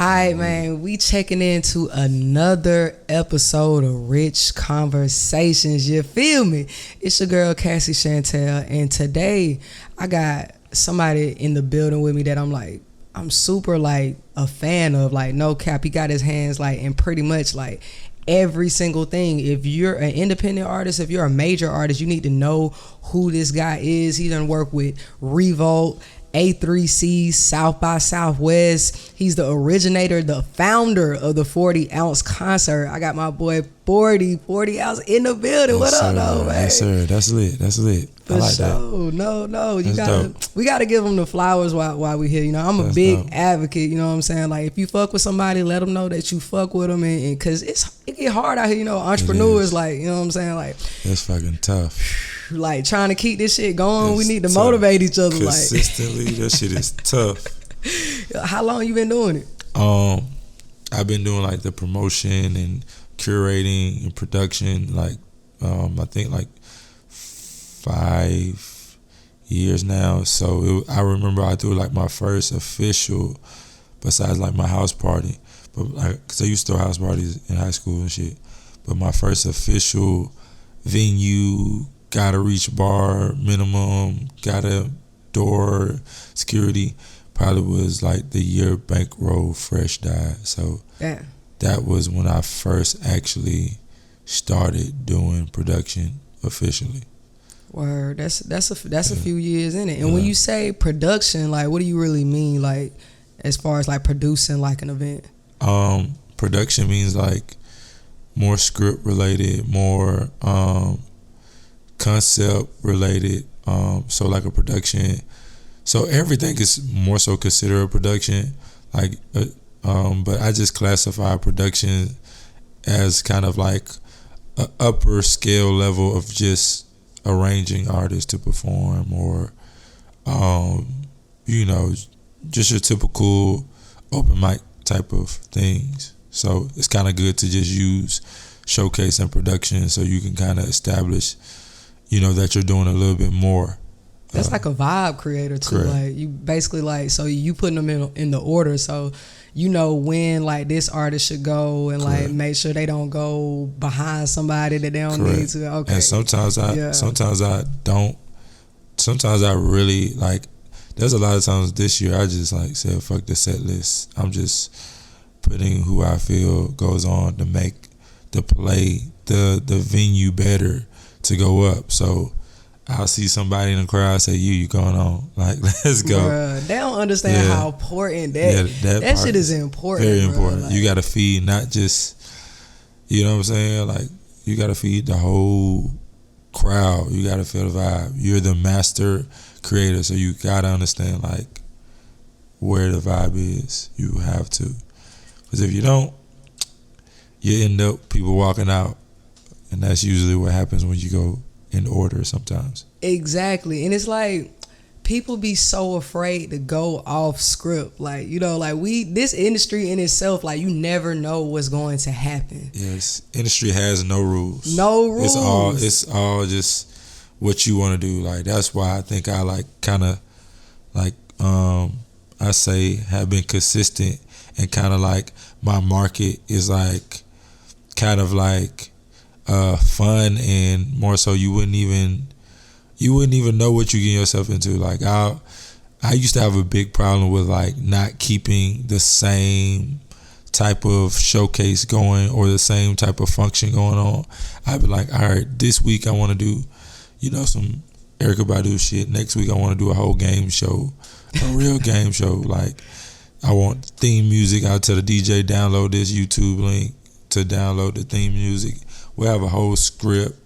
right, man, we checking into another episode of Rich Conversations. You feel me? It's your girl Cassie Chantel, and today I got somebody in the building with me that I'm super like a fan of. Like, no cap, he got his hands like in pretty much like every single thing. If you're an independent artist, if you're a major artist, you need to know who this guy is. He done work with Revolt, A3C, South by Southwest. He's the originator, the founder of the 40 ounce concert. I got my boy 40 ounce in the building. What up, though, man? Yes, sir. That's lit. I like that. No. That's We gotta give him the flowers while we here. You know, I'm a big dope. advocate. You know what I'm saying? Like, if you fuck with somebody, let them know that you fuck with them, and cause it get hard out here. You know, entrepreneurs, like, you know what I'm saying? Like, it's fucking tough. Like, trying to keep this shit going, we need to tough. motivate each other. Consistently, that shit is tough. How long you been doing it? I've been doing like the promotion and curating and production, like I think like 5 years now. So I remember I threw like my first official, besides like my house party, but like, cause I used to throw house parties in high school and shit. But my first official venue, got a reach bar minimum, got a door security, probably was like the year Bankroll Fresh died. So Yeah. that was when I first actually started doing production officially. Word. That's a few years in it. And when you say production, like, what do you really mean? Like, as far as like producing like an event? Production means like more script related, more concept related. So like a production. So everything is more so considered a production. Like, but I just classify production as kind of like an upper scale level of just arranging artists to perform, or you know, just your typical open mic type of things. So it's kind of good to just use showcase and production so you can kind of establish, you know, that you're doing a little bit more. That's like a vibe creator too. Correct. Like, you basically like, so you putting them in the order, so you know when like this artist should go, and Correct. like make sure they don't go behind somebody that they don't Correct. need to. Okay. And sometimes I don't. Sometimes I really like. There's a lot of times this year I just like said fuck the set list. I'm just putting who I feel goes on to make the play, the venue better to go up. So I'll see somebody in the crowd say, you going on. Like, let's go. Bruh, they don't understand how important that shit is important. Very important. Like, you got to feed not just, you know what I'm saying? Like, you got to feed the whole crowd. You got to feel the vibe. You're the master creator, so you got to understand, like, where the vibe is. You have to. Because if you don't, you end up people walking out. And that's usually what happens when you go in order sometimes. Exactly. And it's like, people be so afraid to go off script. Like, you know, like this industry in itself, like, you never know what's going to happen. Yes. Industry has no rules. No rules. It's all just what you want to do. Like, that's why I think I like kind of like, I say have been consistent, and kind of like my market is like kind of like fun, and more so you wouldn't even know what you get yourself into. Like, I used to have a big problem with like not keeping the same type of showcase going or the same type of function going on. I'd be like, all right, this week I want to do, you know, some Erykah Badu shit. Next week I want to do a whole game show, a real game show. Like, I want theme music. I'll tell the DJ, download this YouTube link to download the theme music. We have a whole script.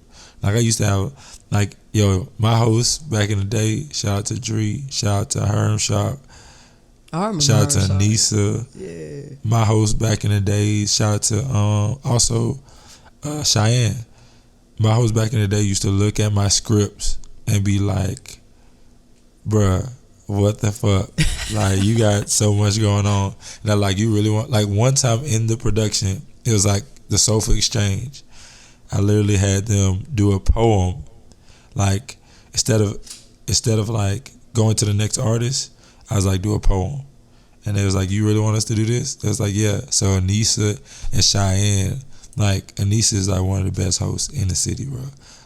Like, I used to have, like, my host back in the day, shout out to Dree, shout out to Herm Shop, shout out to Anissa. Yeah. My host back in the day, shout out to also Cheyenne. My host back in the day used to look at my scripts and be like, bruh, what the fuck? Like, you got so much going on. And I'm like, you really want, like, one time in the production, it was like the Sofa Exchange. I literally had them do a poem. Like, instead of like going to the next artist, I was like, do a poem. And they was like, you really want us to do this? They was like, yeah. So Anissa and Cheyenne, like Anissa is like one of the best hosts in the city, bro.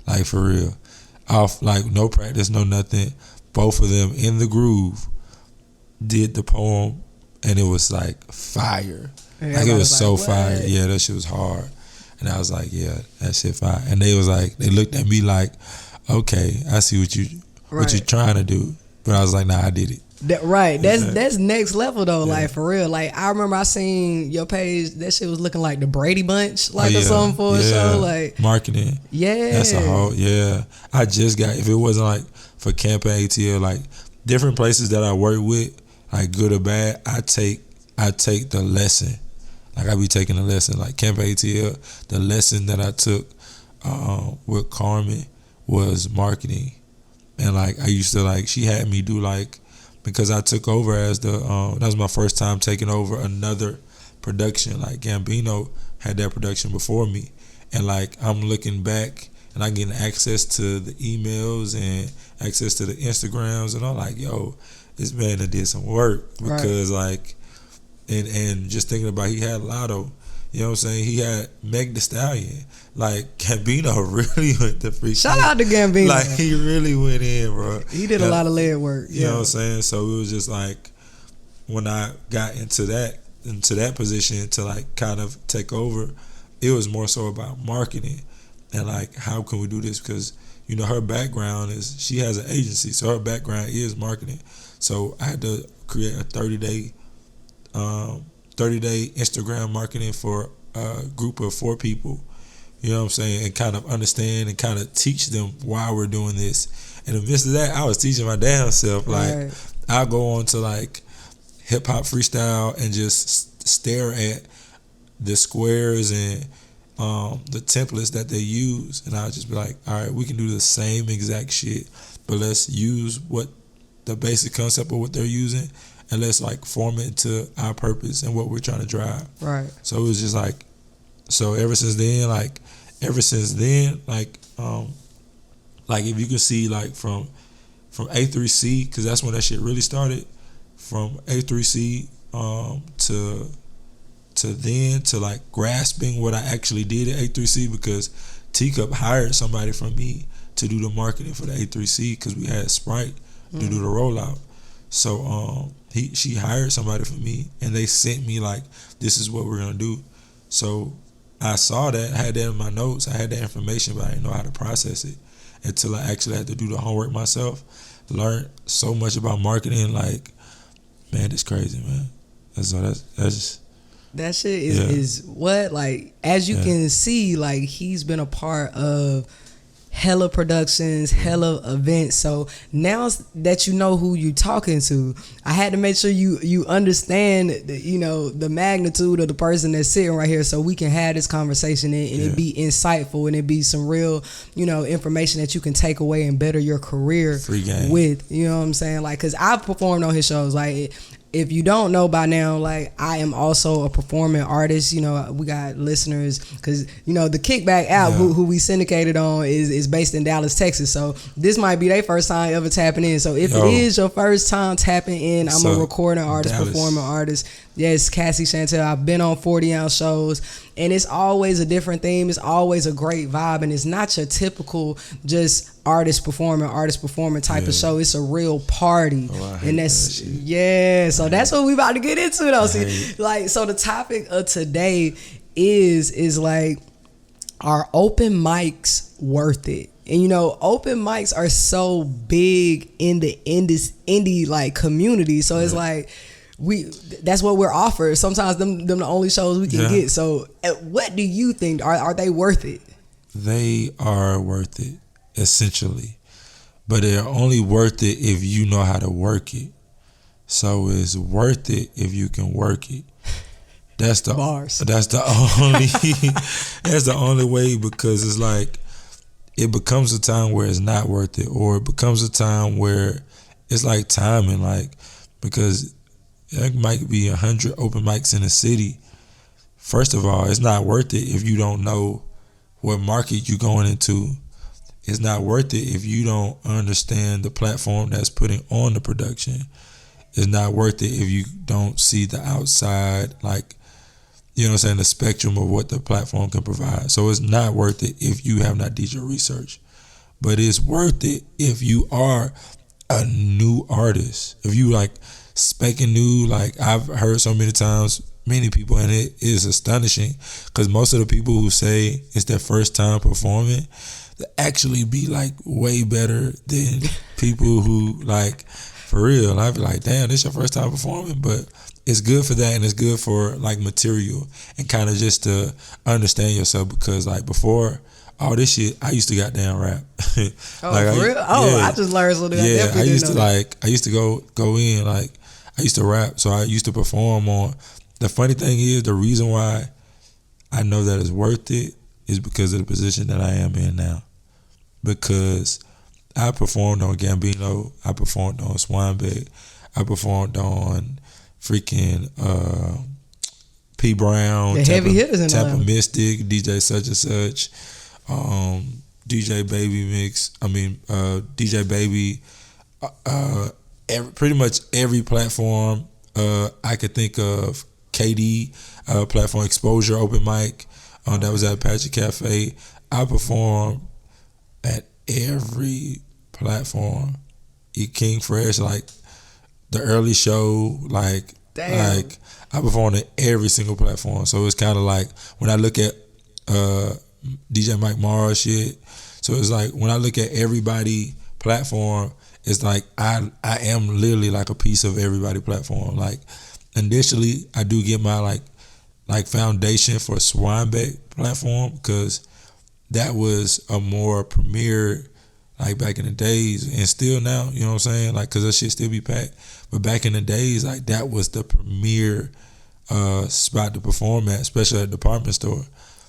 Like for real. Off like no practice, no nothing. Both of them in the groove did the poem, and it was like fire. Like it was so fire. Yeah, that shit was hard. And I was like, yeah, that shit fire. And they was like, they looked at me like, okay, I see what you're trying to do. But I was like, nah, I did it. That's next level though. Like for real. Like I remember I seen your page. That shit was looking like the Brady Bunch, like or something for a show. Like marketing. Yeah, that's a whole. Yeah, I just got. If it wasn't like for Campaign ATL, like different places that I work with, like good or bad, I take the lesson. Like I be taking the lesson. Like Campaign ATL, the lesson that I took with Carmen was marketing, and like I used to like she had me do like. Because I took over as that was my first time taking over another production. Like Gambino had that production before me. And like I'm looking back and I'm getting access to the emails and access to the Instagrams, and I'm like, yo, this man that did some work. Because like and just thinking about he had Lotto, you know what I'm saying? He had Meg Thee Stallion. Like Gambino really went to freak. Shout out to Gambino. Like he really went in, bro. He did a lot of lead work. You know what I'm saying? So it was just like when I got into that position to like kind of take over, it was more so about marketing and like how can we do this? Because you know her background is she has an agency, so her background is marketing. So I had to create a 30-day Instagram marketing for a group of 4 people, you know what I'm saying, and kind of understand and kind of teach them why we're doing this. And in the midst of that, I was teaching my damn self. Like I'll go on to like hip hop freestyle and just stare at the squares and the templates that they use, and I'll just be like, all right, we can do the same exact shit, but let's use what the basic concept of what they're using, and let's like form it into our purpose and what we're trying to drive. Right. So it was just like, so ever since then, like if you can see like from A3C, because that's when that shit really started, from A3C to like grasping what I actually did at A3C, because Teacup hired somebody from me to do the marketing for the A3C because we had Sprite to do the rollout. So she hired somebody for me, and they sent me like, this is what we're gonna do. So I saw that, I had that in my notes, I had that information, but I didn't know how to process it until I actually had to do the homework myself. Learned so much about marketing, like, man, it's crazy, man. That's just that shit is what, like, as you can see, like, he's been a part of hella productions, hella events. So now that you know who you talking to, I had to make sure you understand the magnitude of the person that's sitting right here, so we can have this conversation and it be insightful and it be some real information that you can take away and better your career with. You know what I'm saying? Like, because I've performed on his shows. Like, if you don't know by now, like, I am also a performing artist. We got listeners because the Kickback app who we syndicated on is based in Dallas, Texas. So this might be their first time ever tapping in. So if it is your first time tapping in, I'm a recording artist, performing artist. Yes, Cassie Chantel. I've been on 40-ounce shows, and it's always a different theme. It's always a great vibe, and it's not your typical just artist performing type of show. It's a real party, and that's So that's what we about to get into though. So the topic of today is like, are open mics worth it? And open mics are so big in the indie like community. So it's like, that's what we're offered. Sometimes them the only shows we can get. So what do you think? Are they worth it? They are worth it, essentially. But they're only worth it if you know how to work it. So it's worth it if you can work it. That's the bars. That's the only that's the only way, because it's like it becomes a time where it's not worth it, or it becomes a time where it's like timing, like, because there might be 100 open mics in the city. First of all, it's not worth it if you don't know what market you're going into. It's not worth it if you don't understand the platform that's putting on the production. it's not worth it if you don't see the outside, like, you know what I'm saying, the spectrum of what the platform can provide. So it's not worth it if you have not did your research. But it's worth it if you are a new artist. If you like spanking new, like I've heard so many times, many people, and it is astonishing because most of the people who say it's their first time performing, they actually be like way better than people who like, for real. I'd be like, damn, this your first time performing, but it's good for that, and it's good for like material and kind of just to understand yourself, because like before all this shit, I used to goddamn rap. Oh, like, for real? Oh, yeah. I just learned something. Yeah, I used to I used to go in, like I used to rap, so I used to perform on. The funny thing is, the reason why I know that it's worth it is because of the position that I am in now. Because I performed on Gambino, I performed on Swanbeck, I performed on freaking P Brown, the heavy hitters in Tampa Mystic, DJ such and such, DJ Baby Mix. DJ Baby. Pretty much every platform I could think of. KD platform, Exposure open mic. That was at Apache Cafe. I performed at every platform. King Fresh, like the early show, like damn. Like I performed at every single platform. So it's kind of like when I look at DJ Mike Mara shit. So it's like when I look at everybody platform, it's like I am literally like a piece of everybody platform. Like initially, I do get my like foundation for Swanbeck platform because that was a more premier, like back in the days, and still now, you know what I'm saying? Like, cause that shit still be packed. But back in the days, like that was the premier spot to perform at, especially at the department store.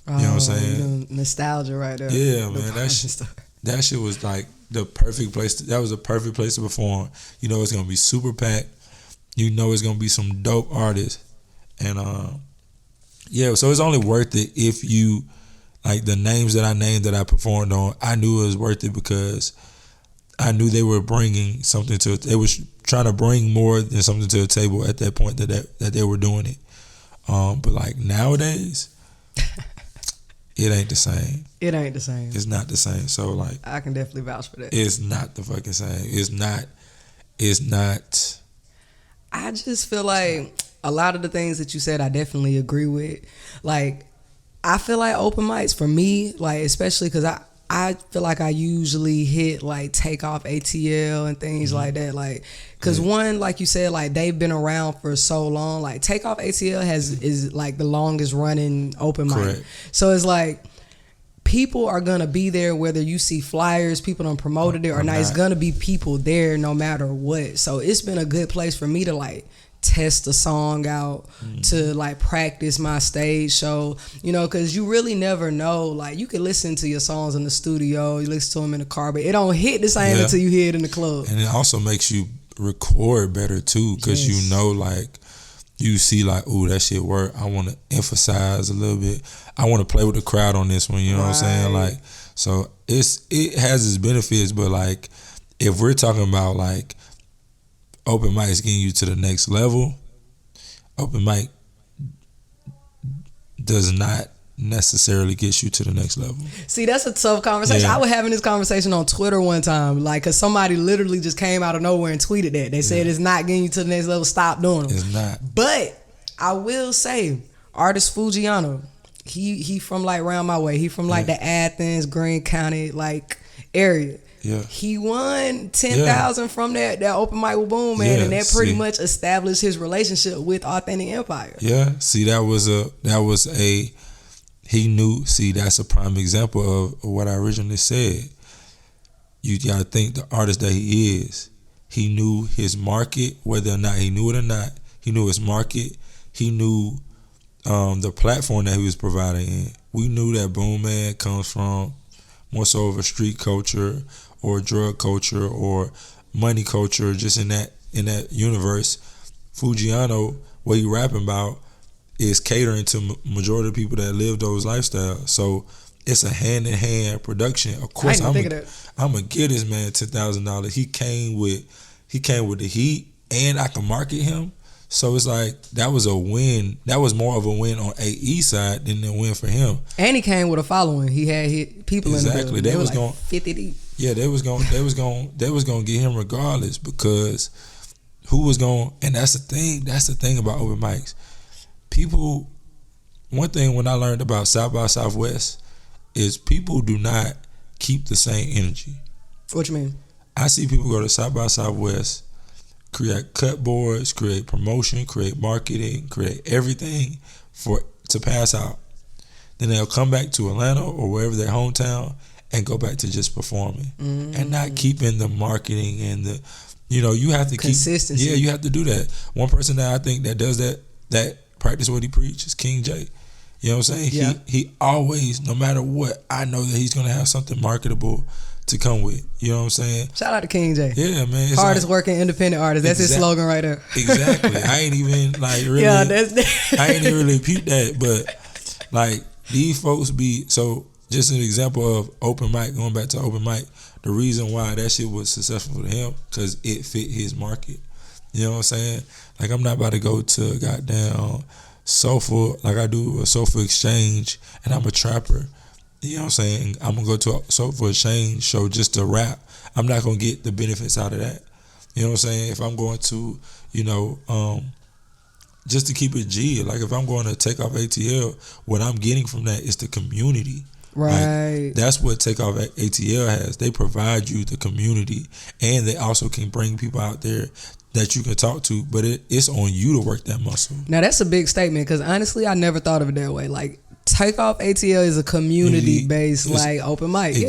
You know what I'm saying? Nostalgia right there. Yeah, man. That shit was like the perfect place. That was a perfect place to perform. You know, it's gonna be super packed. You know, it's gonna be some dope artists, and yeah. So it's only worth it if you like the names that I named that I performed on. I knew it was worth it because I knew they were bringing something to it. They was trying to bring more than something to the table at that point that they were doing it. But like nowadays. It ain't the same. It ain't the same. It's not the same. So like I can definitely vouch for that. It's not the fucking same. It's not. I just feel like a lot of the things that you said I definitely agree with. Like I feel like open mics for me, like especially because I feel like I usually hit like Takeoff ATL and things like that. Like, cause one, like you said, like they've been around for so long. Like Takeoff ATL is like the longest running open mic. So it's like people are gonna be there whether you see flyers, people done promoted it or not. It's gonna be people there no matter what. So it's been a good place for me to like test a song out, to like practice my stage show, you know, because you really never know. Like you can listen to your songs in the studio, you listen to them in the car, but it don't hit the same until you hear it in the club. And it also makes you record better too, because you know, like you see like, ooh, that shit work. I want to emphasize a little bit. I want to play with the crowd on this one. You know what I'm saying? Like, so it has its benefits, but like if we're talking about like open mic is getting you to the next level, open mic does not necessarily get you to the next level. See, that's a tough conversation. I was having this conversation on Twitter one time, like, because somebody literally just came out of nowhere and tweeted that. They said it's not getting you to the next level, stop doing them. It's not. But I will say, artist Fujiano, he from like around my way. He from like the Athens, Greene County like area. Yeah. He won 10,000 from that open mic with Boom Man, and that pretty much established his relationship with Authentic Empire. Yeah, see, that was a he knew. See, that's a prime example of what I originally said. You gotta think the artist that he is. He knew his market, whether or not he knew it or not. He knew his market. He knew the platform that he was providing in. We knew that Boom Man comes from more so of a street culture or drug culture or money culture, just in that universe. Fujiano, what he rapping about is catering to majority of people that live those lifestyles. So it's a hand-in-hand production. Of course, I'm gonna give this man $10,000. He came with the heat. and I can market him. So it's like that was a win. That was more of a win on AE side than a win for him. And he came with a following. He had people in the building. They was going 50 deep. Yeah, they was going to get him regardless, because who was going? And that's the thing. That's the thing about open mics. People. One thing when I learned about South by Southwest is people do not keep the same energy. What you mean? I see people go to South by Southwest, create cut boards, create promotion, create marketing, create everything to pass out. Then they'll come back to Atlanta or wherever their hometown and go back to just performing and not keeping the marketing and the, you have to consistency. Yeah, you have to do that. One person that I think that does that practice what he preaches is King J. You know what I'm saying? Yeah. He always, no matter what, I know that he's gonna have something marketable to come with. You know what I'm saying? Shout out to King J. Yeah, man. It's hardest working independent artist. That's his slogan right there. Exactly. I ain't even really. Yeah, I ain't even really peeped that, but like these folks be so. Just an example of open mic. Going back to open mic, the reason why that shit was successful to him because it fit his market. You know what I'm saying? Like I'm not about to go to goddamn sofa like I do a sofa exchange and I'm a trapper. You know what I'm saying? I'm gonna go to a sofa exchange show just to rap. I'm not gonna get the benefits out of that. You know what I'm saying? If I'm going to, just to keep it G, like if I'm going to take off ATL, what I'm getting from that is the community. Right. Like, that's what Takeoff ATL has. They provide you the community, and they also can bring people out there that you can talk to, but it's on you to work that muscle. Now, that's a big statement because honestly, I never thought of it that way. Like, Takeoff ATL is a community-based, like, open mic. It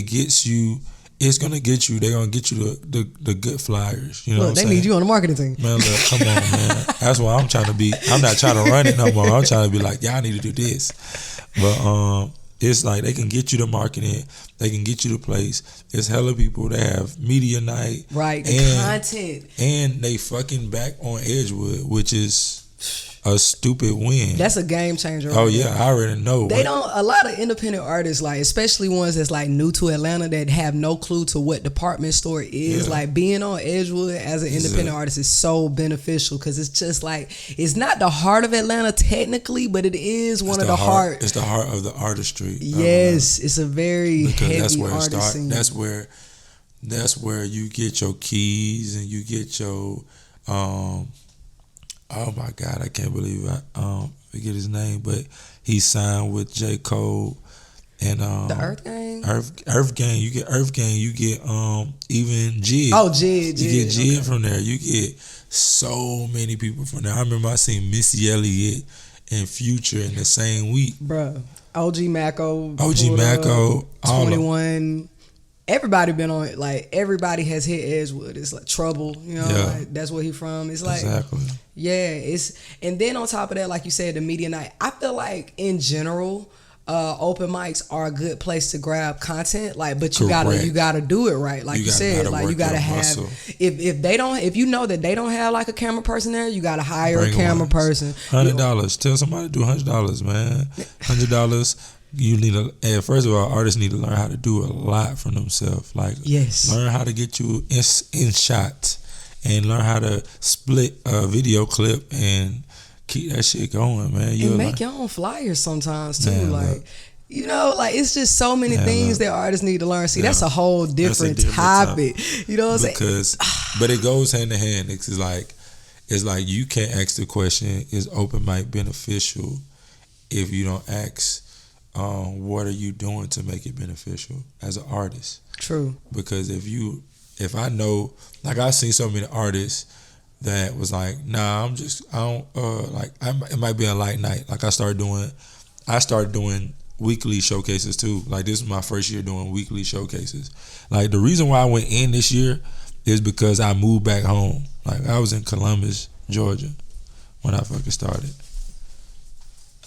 gets you. It's gonna get you. They're gonna get you the good flyers. You know, look, what I'm they need you on the marketing team. Man, look, come on, man. That's why I'm trying to be. I'm not trying to run it no more. I'm trying to be like, y'all need to do this. But it's like they can get you the marketing. They can get you the place. It's hella people that have media night, right? The content, and they fucking back on Edgewood, which is a stupid win. That's a game changer. Oh yeah, I already know. They don't. A lot of independent artists, like especially ones that's like new to Atlanta that have no clue to what department store is. Yeah. Like being on Edgewood as an independent artist is so beneficial because it's just like it's not the heart of Atlanta technically, but it is one of the heart. It's the heart of the artistry. Yes, it's a very heavy that's where artist it starts. scene. That's where you get your keys and you get your oh my God, I can't believe I forget his name, but he signed with J. Cole and the Earth Gang. Earth Gang. You get Earth Gang. You get even Jid. Oh, Jid. You get Jid from there. You get so many people from there. I remember I seen Missy Elliott and Future in the same week. Bruh. OG Macko. 21. Everybody been on it. Like everybody has hit Edgewood. It's like Trouble, like, that's where he from. It's like exactly. Yeah, and then on top of that, like you said, the media night. I feel like in general, open mics are a good place to grab content. Like, but you gotta do it right. Like you said, like you gotta have if you know that they don't have like a camera person there, you gotta hire a camera person. $100. Tell somebody to do $100, man. $100. You need first of all, artists need to learn how to do a lot from themselves. Like, learn how to get you in shots and learn how to split a video clip and keep that shit going, man. And make your own flyers sometimes too. Man, like, like it's just so many things that artists need to learn. See, that's a whole different topic. You know what I'm saying? But it goes hand in hand. It's like you can't ask the question, is open mic beneficial, if you don't ask, what are you doing to make it beneficial as an artist? True. Because if I know, like I've seen so many artists that was like, nah, it might be a light night. Like I started doing weekly showcases too. Like this was my first year doing weekly showcases. Like the reason why I went in this year is because I moved back home. Like I was in Columbus, Georgia when I fucking started.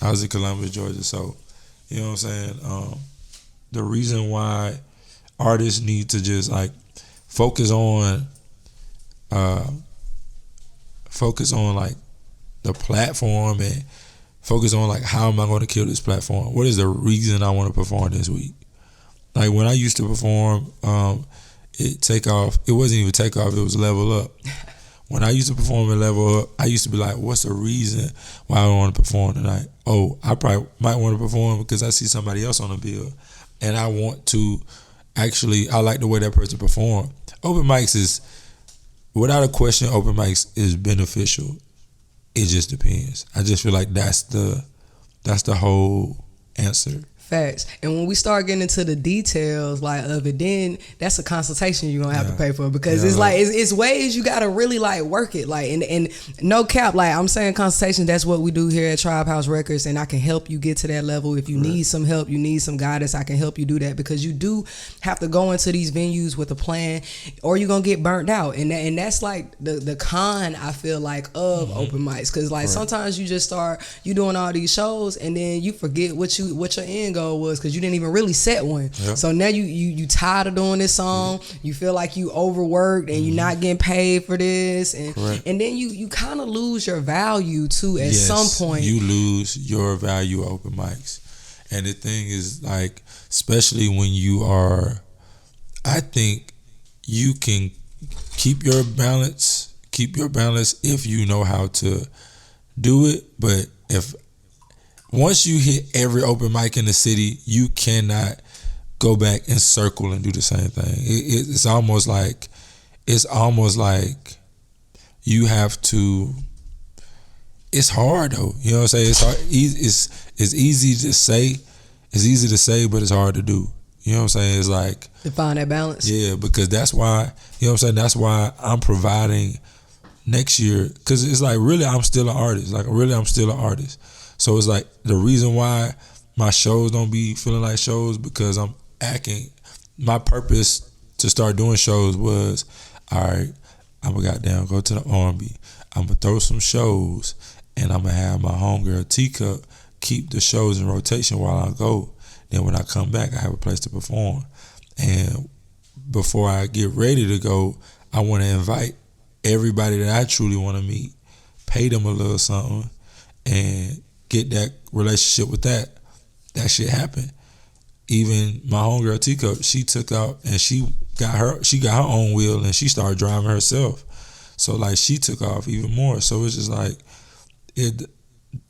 I was in Columbus, Georgia, so you know what I'm saying? The reason why artists need to just like focus on like the platform and focus on like how am I going to kill this platform? What is the reason I want to perform this week? Like when I used to perform, it wasn't even Takeoff, it was Level Up. when I used to perform at Level Up, I used to be like, what's the reason why I want to perform tonight? Oh, I probably might want to perform because I see somebody else on the bill, and I want to actually, I like the way that person perform. Open mics is, without a question, open mics is beneficial. It just depends. I just feel like that's the whole answer. Facts. And when we start getting into the details like of it, then that's a consultation you're gonna have to pay for, because it's like it's ways you gotta really like work it. Like and no cap, like I'm saying consultation, that's what we do here at Tribe House Records, and I can help you get to that level. If you need some help, you need some guidance, I can help you do that, because you do have to go into these venues with a plan or you're gonna get burnt out. And that's like the con, I feel like, of open mics, because like sometimes you just start you doing all these shows and then you forget what your end goal was, because you didn't even really set one. So now you tired of doing this song, you feel like you overworked and you're not getting paid for this, and then you kind of lose your value too at some point. You lose your value open mics. And the thing is, like, especially when you are, I think you can keep your balance if you know how to do it. But if once you hit every open mic in the city, you cannot go back and circle and do the same thing. It's almost like you have to. It's hard though. You know what I'm saying? It's hard. It's easy to say. It's easy to say, but it's hard to do. You know what I'm saying? It's like to find that balance. Yeah, because that's why, you know what I'm saying? That's why I'm providing next year, because it's like, really, I'm still an artist. Like, really, I'm still an artist. So it's like the reason why my shows don't be feeling like shows, because I'm acting. My purpose to start doing shows was, all right, I'm gonna goddamn go to the R&B. I'm gonna throw some shows, and I'm gonna have my homegirl Teacup keep the shows in rotation while I go. Then when I come back, I have a place to perform. And before I get ready to go, I want to invite everybody that I truly want to meet, pay them a little something, and get that relationship with that. That shit happened. Even my homegirl Teacup, she took out and she got her own wheel and she started driving herself. So like she took off even more. So it's just like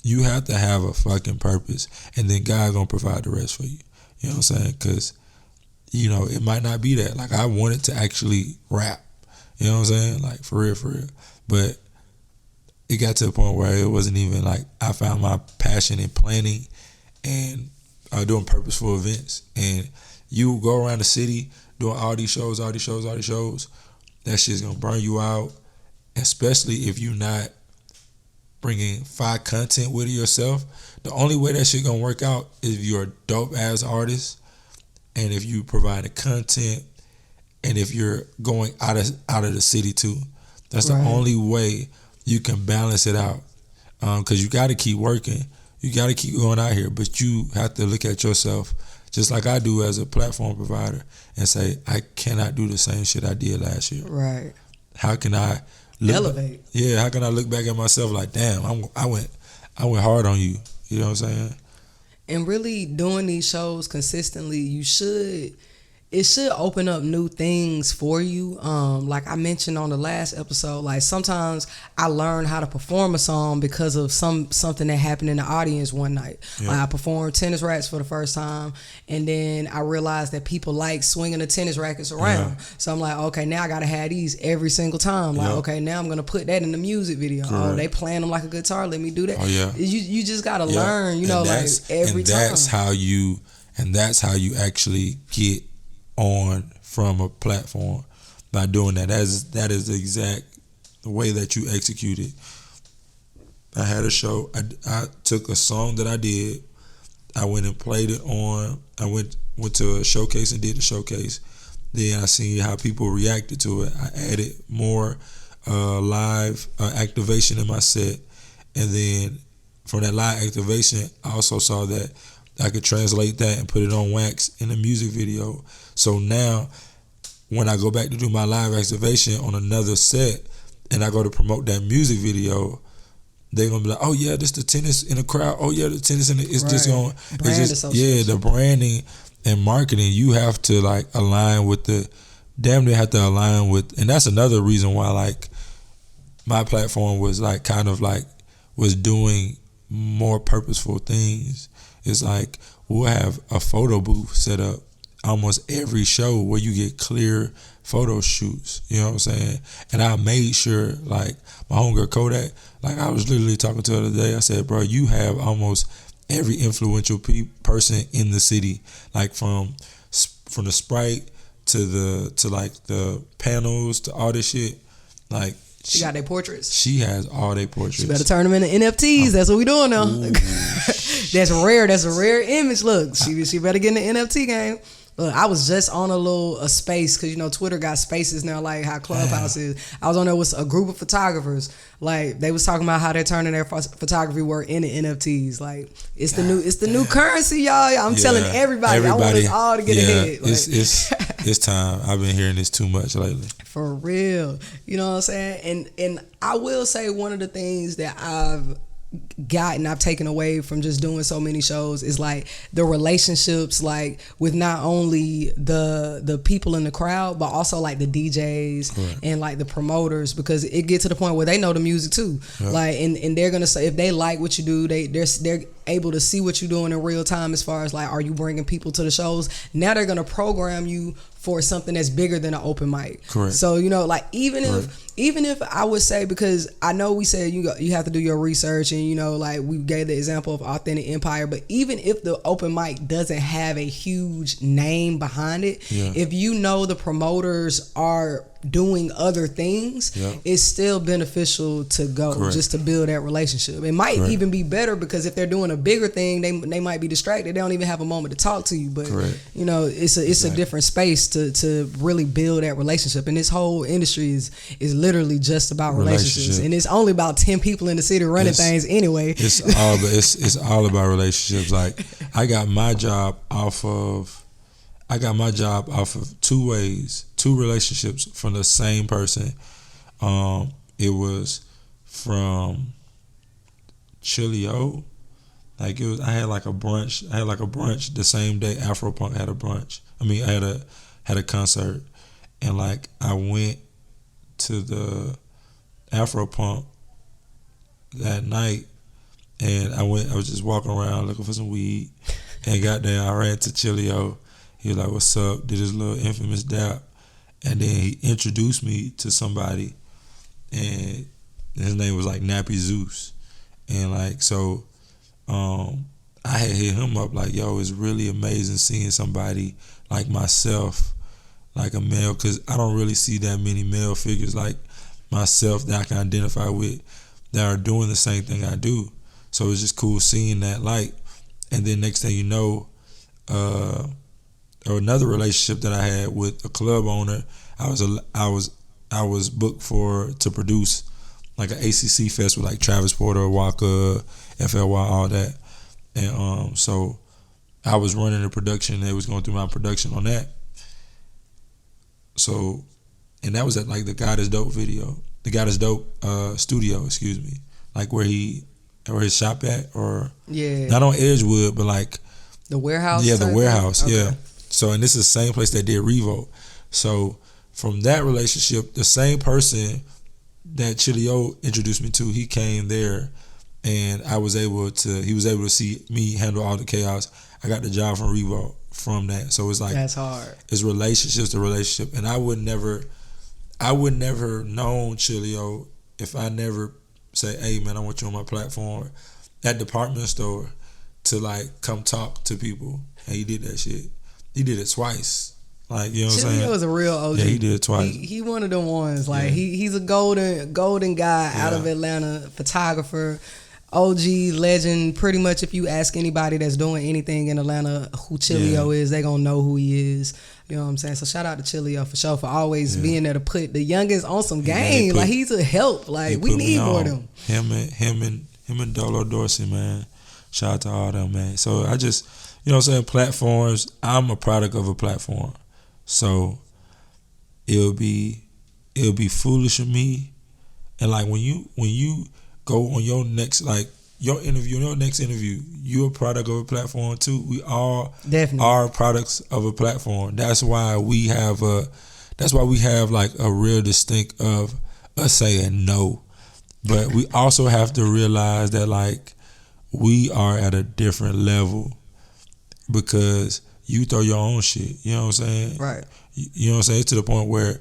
you have to have a fucking purpose, and then God gonna provide the rest for you. You know what I'm saying? Because, you know, it might not be that. Like, I wanted to actually rap. You know what I'm saying? Like, for real. But it got to a point where it wasn't even like I found my passion in planning and doing purposeful events. And you go around the city doing all these shows. That shit's gonna burn you out, especially if you're not bringing fire content with yourself. The only way that shit gonna work out is if you're a dope ass artist, and if you provide the content, and if you're going out of the city too. That's the only way you can balance it out. Because you got to keep working, you got to keep going out here, but you have to look at yourself just like I do as a platform provider and say, I cannot do the same shit I did last year. Right. How can I elevate? How can I look back at myself like, damn, I went hard on you. You know what I'm saying? And really doing these shows consistently, it should open up new things for you. Like I mentioned on the last episode, like sometimes I learned how to perform a song because of something that happened in the audience one night. Yeah. Like I performed Tennis Racks for the first time, and then I realized that people like swinging the tennis rackets around. Yeah. So I'm like, okay, now I gotta have these every single time. Like, okay, now I'm gonna put that in the music video. Correct. Oh, they playing them like a guitar. Let me do that. Oh yeah. You just gotta learn. You know, like every time. That's how you actually get on from a platform, by doing that. That is the exact way that you execute it. I had a show. I took a song that I did. I went and played it on. I went to a showcase and did the showcase. Then I seen how people reacted to it. I added more live activation in my set, and then from that live activation, I also saw that I could translate that and put it on wax in a music video. So now, when I go back to do my live activation on another set, and I go to promote that music video, they're gonna be like, "Oh yeah, this the tennis in the crowd. Oh yeah, the tennis in the." It's just going. The branding and marketing. You have to like align with the. Damn near have to align with, and that's another reason why like my platform was like kind of like was doing more purposeful things. It's like we'll have a photo booth set up almost every show where you get clear photo shoots. You know what I'm saying? And I made sure, like, my homegirl Kodak, like, I was literally talking to her the other day. I said, bro, you have almost every influential person in the city, like from the Sprite to the panels to all this shit. Like, she got their portraits. She has all their portraits. She better turn them into NFTs. That's what we doing now. That's rare. That's a rare image. Look, she better get in the NFT game. Look, I was just on a space because, you know, Twitter got spaces now, like how Clubhouse is. I was on there with a group of photographers. Like, they was talking about how they're turning their photography work into NFTs. Like, it's the new currency, y'all. I'm telling everybody. I want us all to get ahead. Like, it's time. I've been hearing this too much lately. For real. You know what I'm saying? And I will say one of the things that I've taken away from just doing so many shows is like the relationships, like with not only the people in the crowd, but also like the DJs and like the promoters, because it gets to the point where they know the music too. Like, and they're gonna say if they like what you do, they're able to see what you're doing in real time as far as like, are you bringing people to the shows? Now they're gonna program you for something that's bigger than an open mic. Correct. So, you know, like even if I would say, because I know we said you have to do your research, and, you know, like we gave the example of Authentic Empire, but even if the open mic doesn't have a huge name behind it, if you know the promoters are doing other things, it's still beneficial to go just to build that relationship. It might even be better, because if they're doing a bigger thing, they might be distracted. They don't even have a moment to talk to you. But you know, it's a different space to really build that relationship. And this whole industry is literally just about relationships. And it's only about 10 people in the city running things anyway. It's all about relationships. Like, I got my job off of two relationships from the same person. It was from Chilio. Like, I had a brunch the same day Afropunk had a brunch. I mean, I had a concert, and like I went to the Afropunk that night, and I was just walking around looking for some weed, and got there. I ran to Chilio. He was like, "What's up?" Did his little infamous dap, and then he introduced me to somebody, and his name was like Nappy Zeus, and like so, I had hit him up like, "Yo, it's really amazing seeing somebody like myself, like a male, because I don't really see that many male figures like myself that I can identify with that are doing the same thing I do." So it's just cool seeing that light, and then next thing you know, or another relationship that I had with a club owner. I was booked to produce like an ACC fest with like Travis Porter, Waka, FLY, all that, and so I was running the production. They was going through my production on that. So, and that was at like the God is Dope studio, excuse me, like where his shop at, or not on Edgewood, but like the warehouse. Yeah, the warehouse. Okay. Yeah. So, and this is the same place that did Revo. So, from that relationship, the same person that Chilio introduced me to, he came there, and he was able to see me handle all the chaos. I got the job from Revo from that. So it's like, that's hard. It's relationships to relationship, and I would never known Chilio if I never say, "Hey man, I want you on my platform," at department store, to like come talk to people. And he did that shit. He did it twice. Like, you know what I'm saying? Chilio was a real OG. Yeah, he did it twice. He one of them ones. Like, he's a golden guy out of Atlanta, photographer, OG, legend. Pretty much if you ask anybody that's doing anything in Atlanta who Chilio is, they gonna know who he is. You know what I'm saying? So shout out to Chilio for sure, for always being there to put the youngest on some game. Like, he's a help. Like, we need more of them. Him and Dolo Dorsey, man. Shout out to all them, man. So I just, you know what I'm saying, platforms, I'm a product of a platform. So it'll be foolish of me. And like when you go on your next, like your next interview, you're a product of a platform too. We all are products of a platform. That's why we have like a real distinct of us saying no. But we also have to realize that like we are at a different level because you throw your own shit. You know what I'm saying? Right. You know what I'm saying? It's to the point where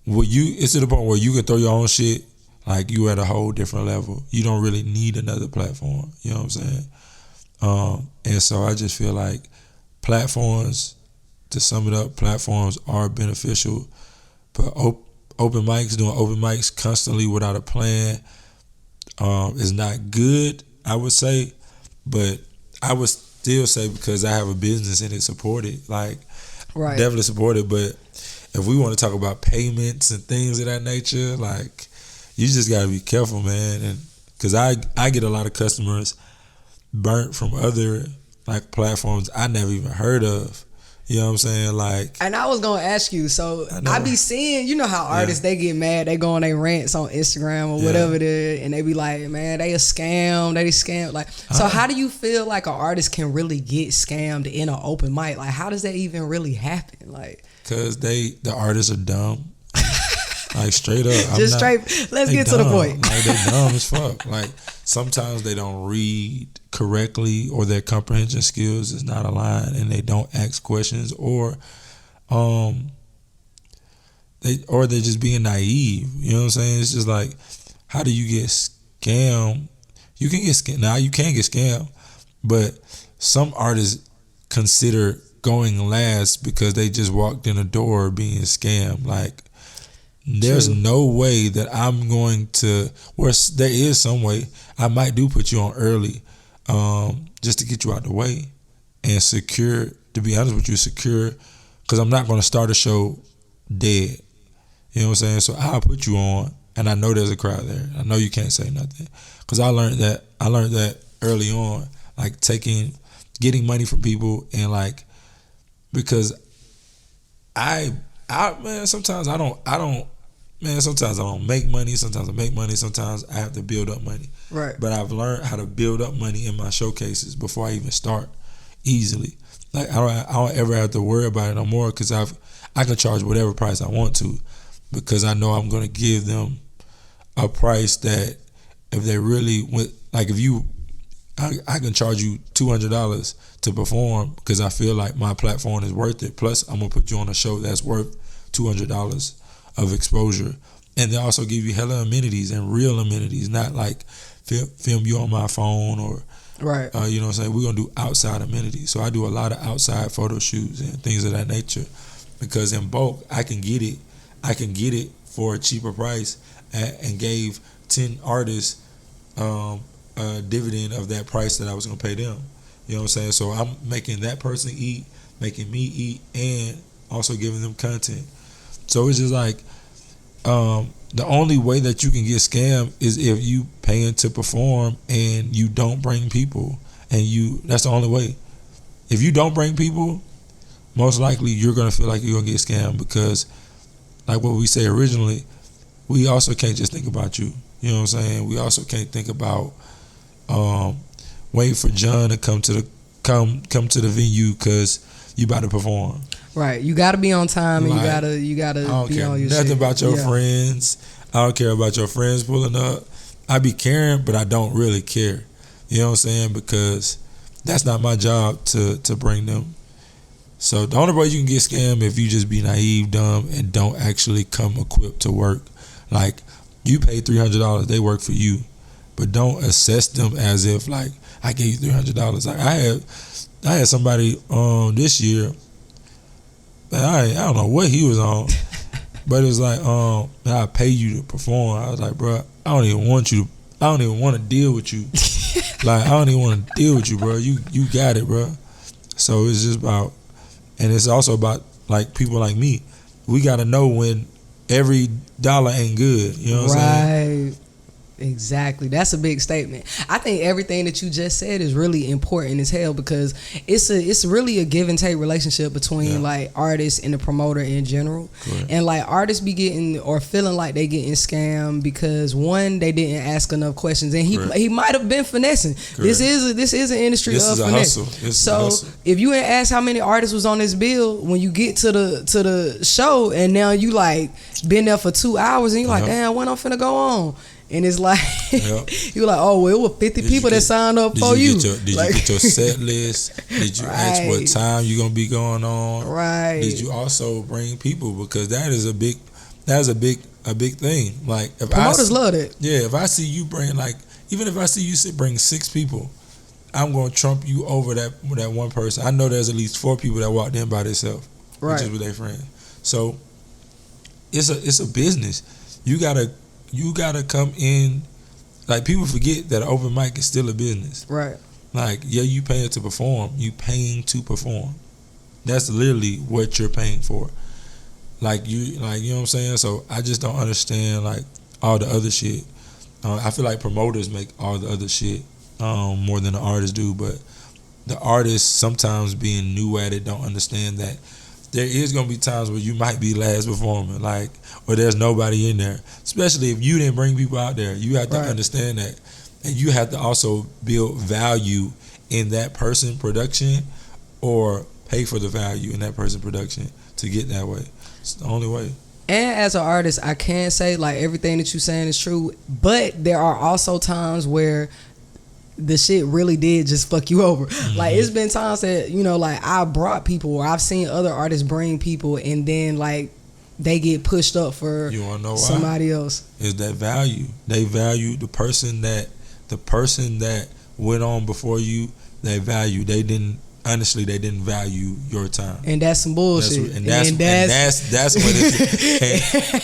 you can throw your own shit. Like you at a whole different level. You don't really need another platform. You know what I'm saying? And so I just feel like platforms, to sum it up, platforms are beneficial, but open mics, doing open mics constantly without a plan is not good, I would say. But I would still say, because I have a business and it supported, like Right. definitely supported. But if we want to talk about payments and things of that nature, like you just got to be careful, man. And because I get a lot of customers burnt from other like platforms I never even heard of. You know what I'm saying? Like, and I was gonna ask you, so I be seeing, you know how artists they get mad, they go on their rants on Instagram or whatever it is, and they be like, man, they a scam, they scam. Like, so how do you feel like an artist can really get scammed in an open mic? Like, how does that even really happen? Like, cause the artists are dumb. Like straight up. Let's get to the point. Like they dumb as fuck. Like sometimes they don't read correctly, or their comprehension skills is not aligned, and they don't ask questions, or they're just being naive. You know what I'm saying? It's just like, how do you get scammed? You can get scammed. Now you can get scammed, but some artists consider going last because they just walked in the door being scammed. Like, there's no way that I'm going to, there is some way, I might do put you on early just to get you out the way and secure, to be honest with you, secure, because I'm not going to start a show dead. You know what I'm saying? So I'll put you on, and I know there's a crowd there. I know you can't say nothing, because I learned that early on, like getting money from people, and like, because sometimes I don't make money. Sometimes I make money. Sometimes I have to build up money. Right. But I've learned how to build up money in my showcases before I even start easily. Like I don't ever have to worry about it no more, because I can charge whatever price I want to, because I know I'm going to give them a price that if they really went, like I can charge you $200 to perform, because I feel like my platform is worth it. Plus, I'm going to put you on a show that's worth $200 of exposure. And they also give you hella amenities, and real amenities, not like film you on my phone or, right. You know what I'm saying? We're going to do outside amenities. So I do a lot of outside photo shoots and things of that nature, because in bulk, I can get it for a cheaper price, and gave 10 artists a dividend of that price that I was going to pay them. You know what I'm saying? So I'm making that person eat, making me eat, and also giving them content. So it's just like, the only way that you can get scammed is if you paying to perform and you don't bring people, and that's the only way. If you don't bring people, most likely you're going to feel like you're going to get scammed, because like what we said originally, we also can't just think about you. You know what I'm saying? We also can't think about waiting for John to come to the venue because you about to perform. Right, you got to be on time, and like, you gotta be on your shit. Nothing about your friends. I don't care about your friends pulling up. I be caring, but I don't really care. You know what I'm saying? Because that's not my job to bring them. So the only way you can get scammed if you just be naive, dumb, and don't actually come equipped to work. Like, you pay $300, they work for you, but don't assess them as if like, I gave you $300. Like I had somebody this year. I don't know what he was on, but it was like, I pay you to perform. I was like, bro, I don't even want to deal with you. Like, I don't even want to deal with you, bro. You got it, bro. So it's just about, and it's also about like people like me. We got to know when every dollar ain't good. You know what I'm saying? Right. Exactly. That's a big statement. I think everything that you just said is really important as hell, because it's really a give and take relationship between like artists and the promoter in general. Correct. And like artists be getting or feeling like they getting scammed because one, they didn't ask enough questions, and he might have been finessing. Correct. This is an industry of finesse. So if you ain't asked how many artists was on this bill when you get to the show, and now you like been there for 2 hours and you like, damn, when I'm finna go on. and it's like Yep. you're like, oh well, it was 50 people that signed up for you. Did you get your set list? Did you ask what time you gonna be going on? Right. Did you also bring people, because that is a big thing. Like if promoters love it. Yeah, if I see you bring, like, even if I see you bring 6 people, I'm gonna trump you over that one person. I know there's at least 4 people that walked in by themselves, right, which is with their friends. So it's a business. You gotta come in. Like, people forget that an open mic is still a business. Right. Like, yeah, you paying to perform. You paying to perform. That's literally what you're paying for. You know what I'm saying? So I just don't understand, like, all the other shit. I feel like promoters make all the other shit more than the artists do, but the artists, sometimes being new at it, don't understand that there is going to be times where you might be last performing, like, or there's nobody in there. Especially if you didn't bring people out there. You have to understand that. And you have to also build value in that person production, or pay for the value in that person production to get that way. It's the only way. And as an artist, I can't say like everything that you're saying is true, but there are also times where the shit really did just fuck you over. Mm-hmm. Like, it's been times that, you know, like, I brought people, or I've seen other artists bring people, and then like they get pushed up for somebody else. Is that value? They value the person that went on before you. They value. They didn't value your time. And that's some bullshit. That's when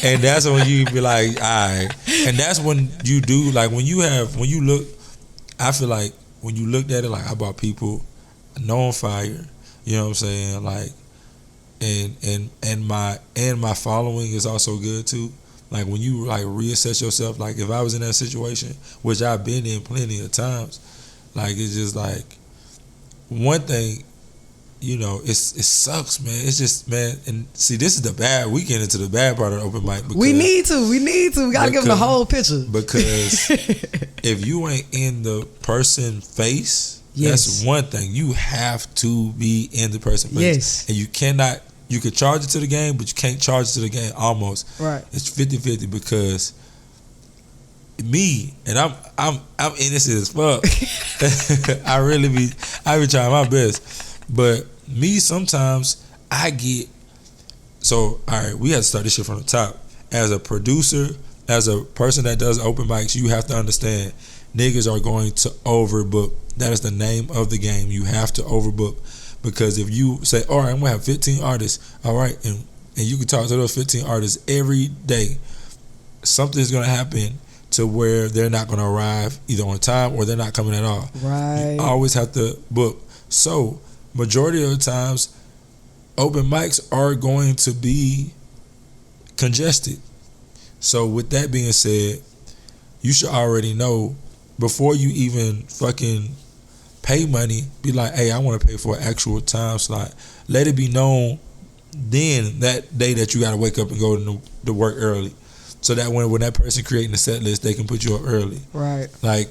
and that's when you be like, all right. And that's when you do, like, when you look, I feel like when you looked at it, like, I brought people, no on fire, you know what I'm saying? Like, and my following is also good too. Like, when you like reassess yourself, like, if I was in that situation, which I've been in plenty of times, like, it's just like, one thing, you know, it sucks, man. It's just, man, and see, this is the bad. We get into the bad part of the open mic. We need to. We gotta give them the whole picture. Because if you ain't in the person face, that's one thing. You have to be in the person face. Yes. And you cannot. You could charge it to the game, but you can't charge it to the game almost. Right. It's 50-50, because me, and I'm innocent as fuck. I be trying my best. But me, sometimes I get, so, all right, we have to start this shit from the top. As a producer, as a person that does open mics, you have to understand niggas are going to overbook. That is the name of the game. You have to overbook. Because if you say, all right, I'm going to have 15 artists, all right, and you can talk to those 15 artists every day, something's going to happen to where they're not going to arrive either on time or they're not coming at all. Right. You always have to book. So, majority of the times, open mics are going to be congested. So, with that being said, you should already know before you even fucking pay money, be like, hey, I want to pay for an actual time slot. Let it be known then, that day, that you got to wake up and go to work early. So that when that person creating the set list, they can put you up early. Right. Like,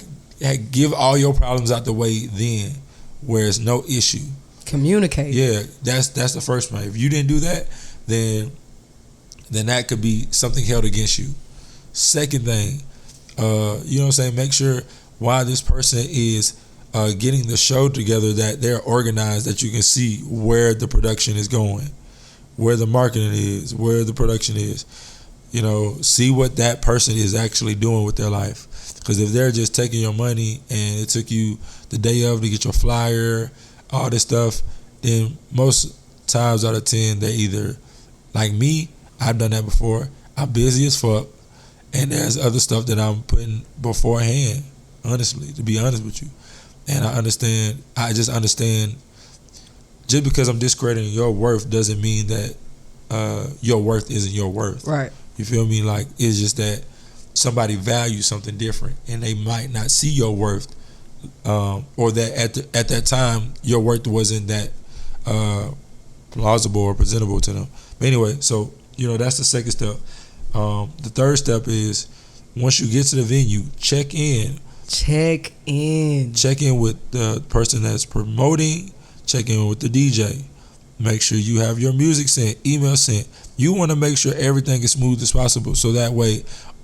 give all your problems out the way then, where it's no issue. Communicate. Yeah, that's the first one. If you didn't do that, then that could be something held against you. Second thing, you know what I'm saying? Make sure while this person is getting the show together, that they're organized, that you can see where the production is going, where the marketing is, where the production is. You know, see what that person is actually doing with their life. Because if they're just taking your money and it took you the day of to get your flyer, all this stuff, then most times out of 10, they either, like me, I've done that before, I'm busy as fuck, and there's other stuff that I'm putting beforehand, honestly, to be honest with you. And I just understand, just because I'm discrediting your worth doesn't mean that your worth isn't your worth. Right. You feel me? Like, it's just that somebody values something different, and they might not see your worth, or that at that time your worth wasn't that plausible or presentable to them. But anyway, so, you know, that's the second step. The third step is, once you get to the venue, check in. Check in with the person that's promoting. Check in with the DJ. Make sure you have your music sent, email sent. You want to make sure everything is smooth as possible, so that way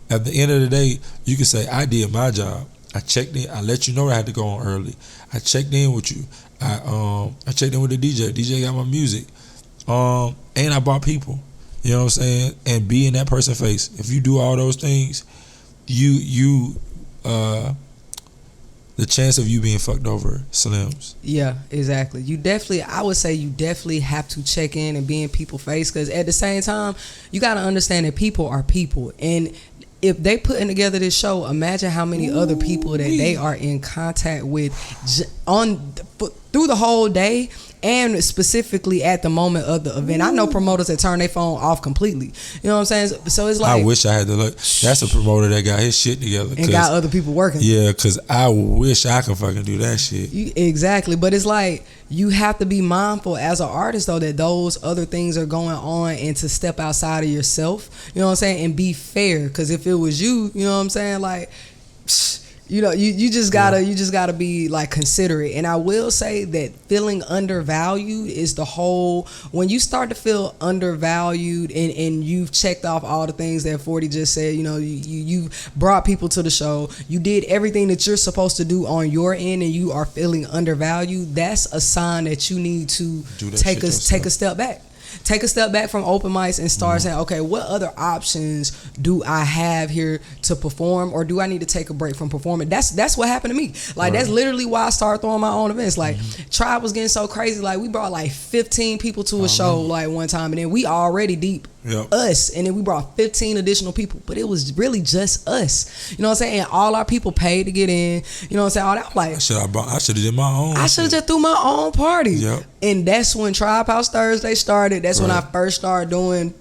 at the end of the day, you can say I did my job. I checked in. I let you know I had to go on early. I checked in with you. I checked in with the DJ. DJ got my music. And I brought people. You know what I'm saying? And be in that person's face. If you do all those things, the chance of you being fucked over slims. Yeah, exactly. I would say you definitely have to check in and be in people's face, because at the same time, you got to understand that people are people. And if they putting together this show, imagine how many other people that they are in contact with through the whole day, and specifically at the moment of the event. I know promoters that turn their phone off completely. You know what I'm saying? So it's like, I wish I had to look. That's a promoter that got his shit together and got other people working. Yeah, because I wish I could fucking do that shit. Exactly. But it's like, you have to be mindful as an artist, though, that those other things are going on, and to step outside of yourself, you know what I'm saying, and be fair. Because if it was you know what I'm saying, like, you know, you just gotta be like considerate. And I will say that feeling undervalued is the whole, when you start to feel undervalued, and you've checked off all the things that 40 just said, you know, you brought people to the show, you did everything that you're supposed to do on your end, and you are feeling undervalued, that's a sign that you need to take a step back. Take a step back from open mics and start saying, okay, what other options do I have here to perform, or do I need to take a break from performing? That's what happened to me. Like, that's literally why I started throwing my own events. Like, Tribe was getting so crazy. Like, we brought like 15 people to a show like one time, and then we already deep. Us, and then we brought 15 additional people, but it was really just us. You know what I'm saying? And all our people paid to get in. You know what I'm saying? All that, like, I should have did my own. I should have just threw my own party. And that's when Tribe House Thursday started. That's when I first started doing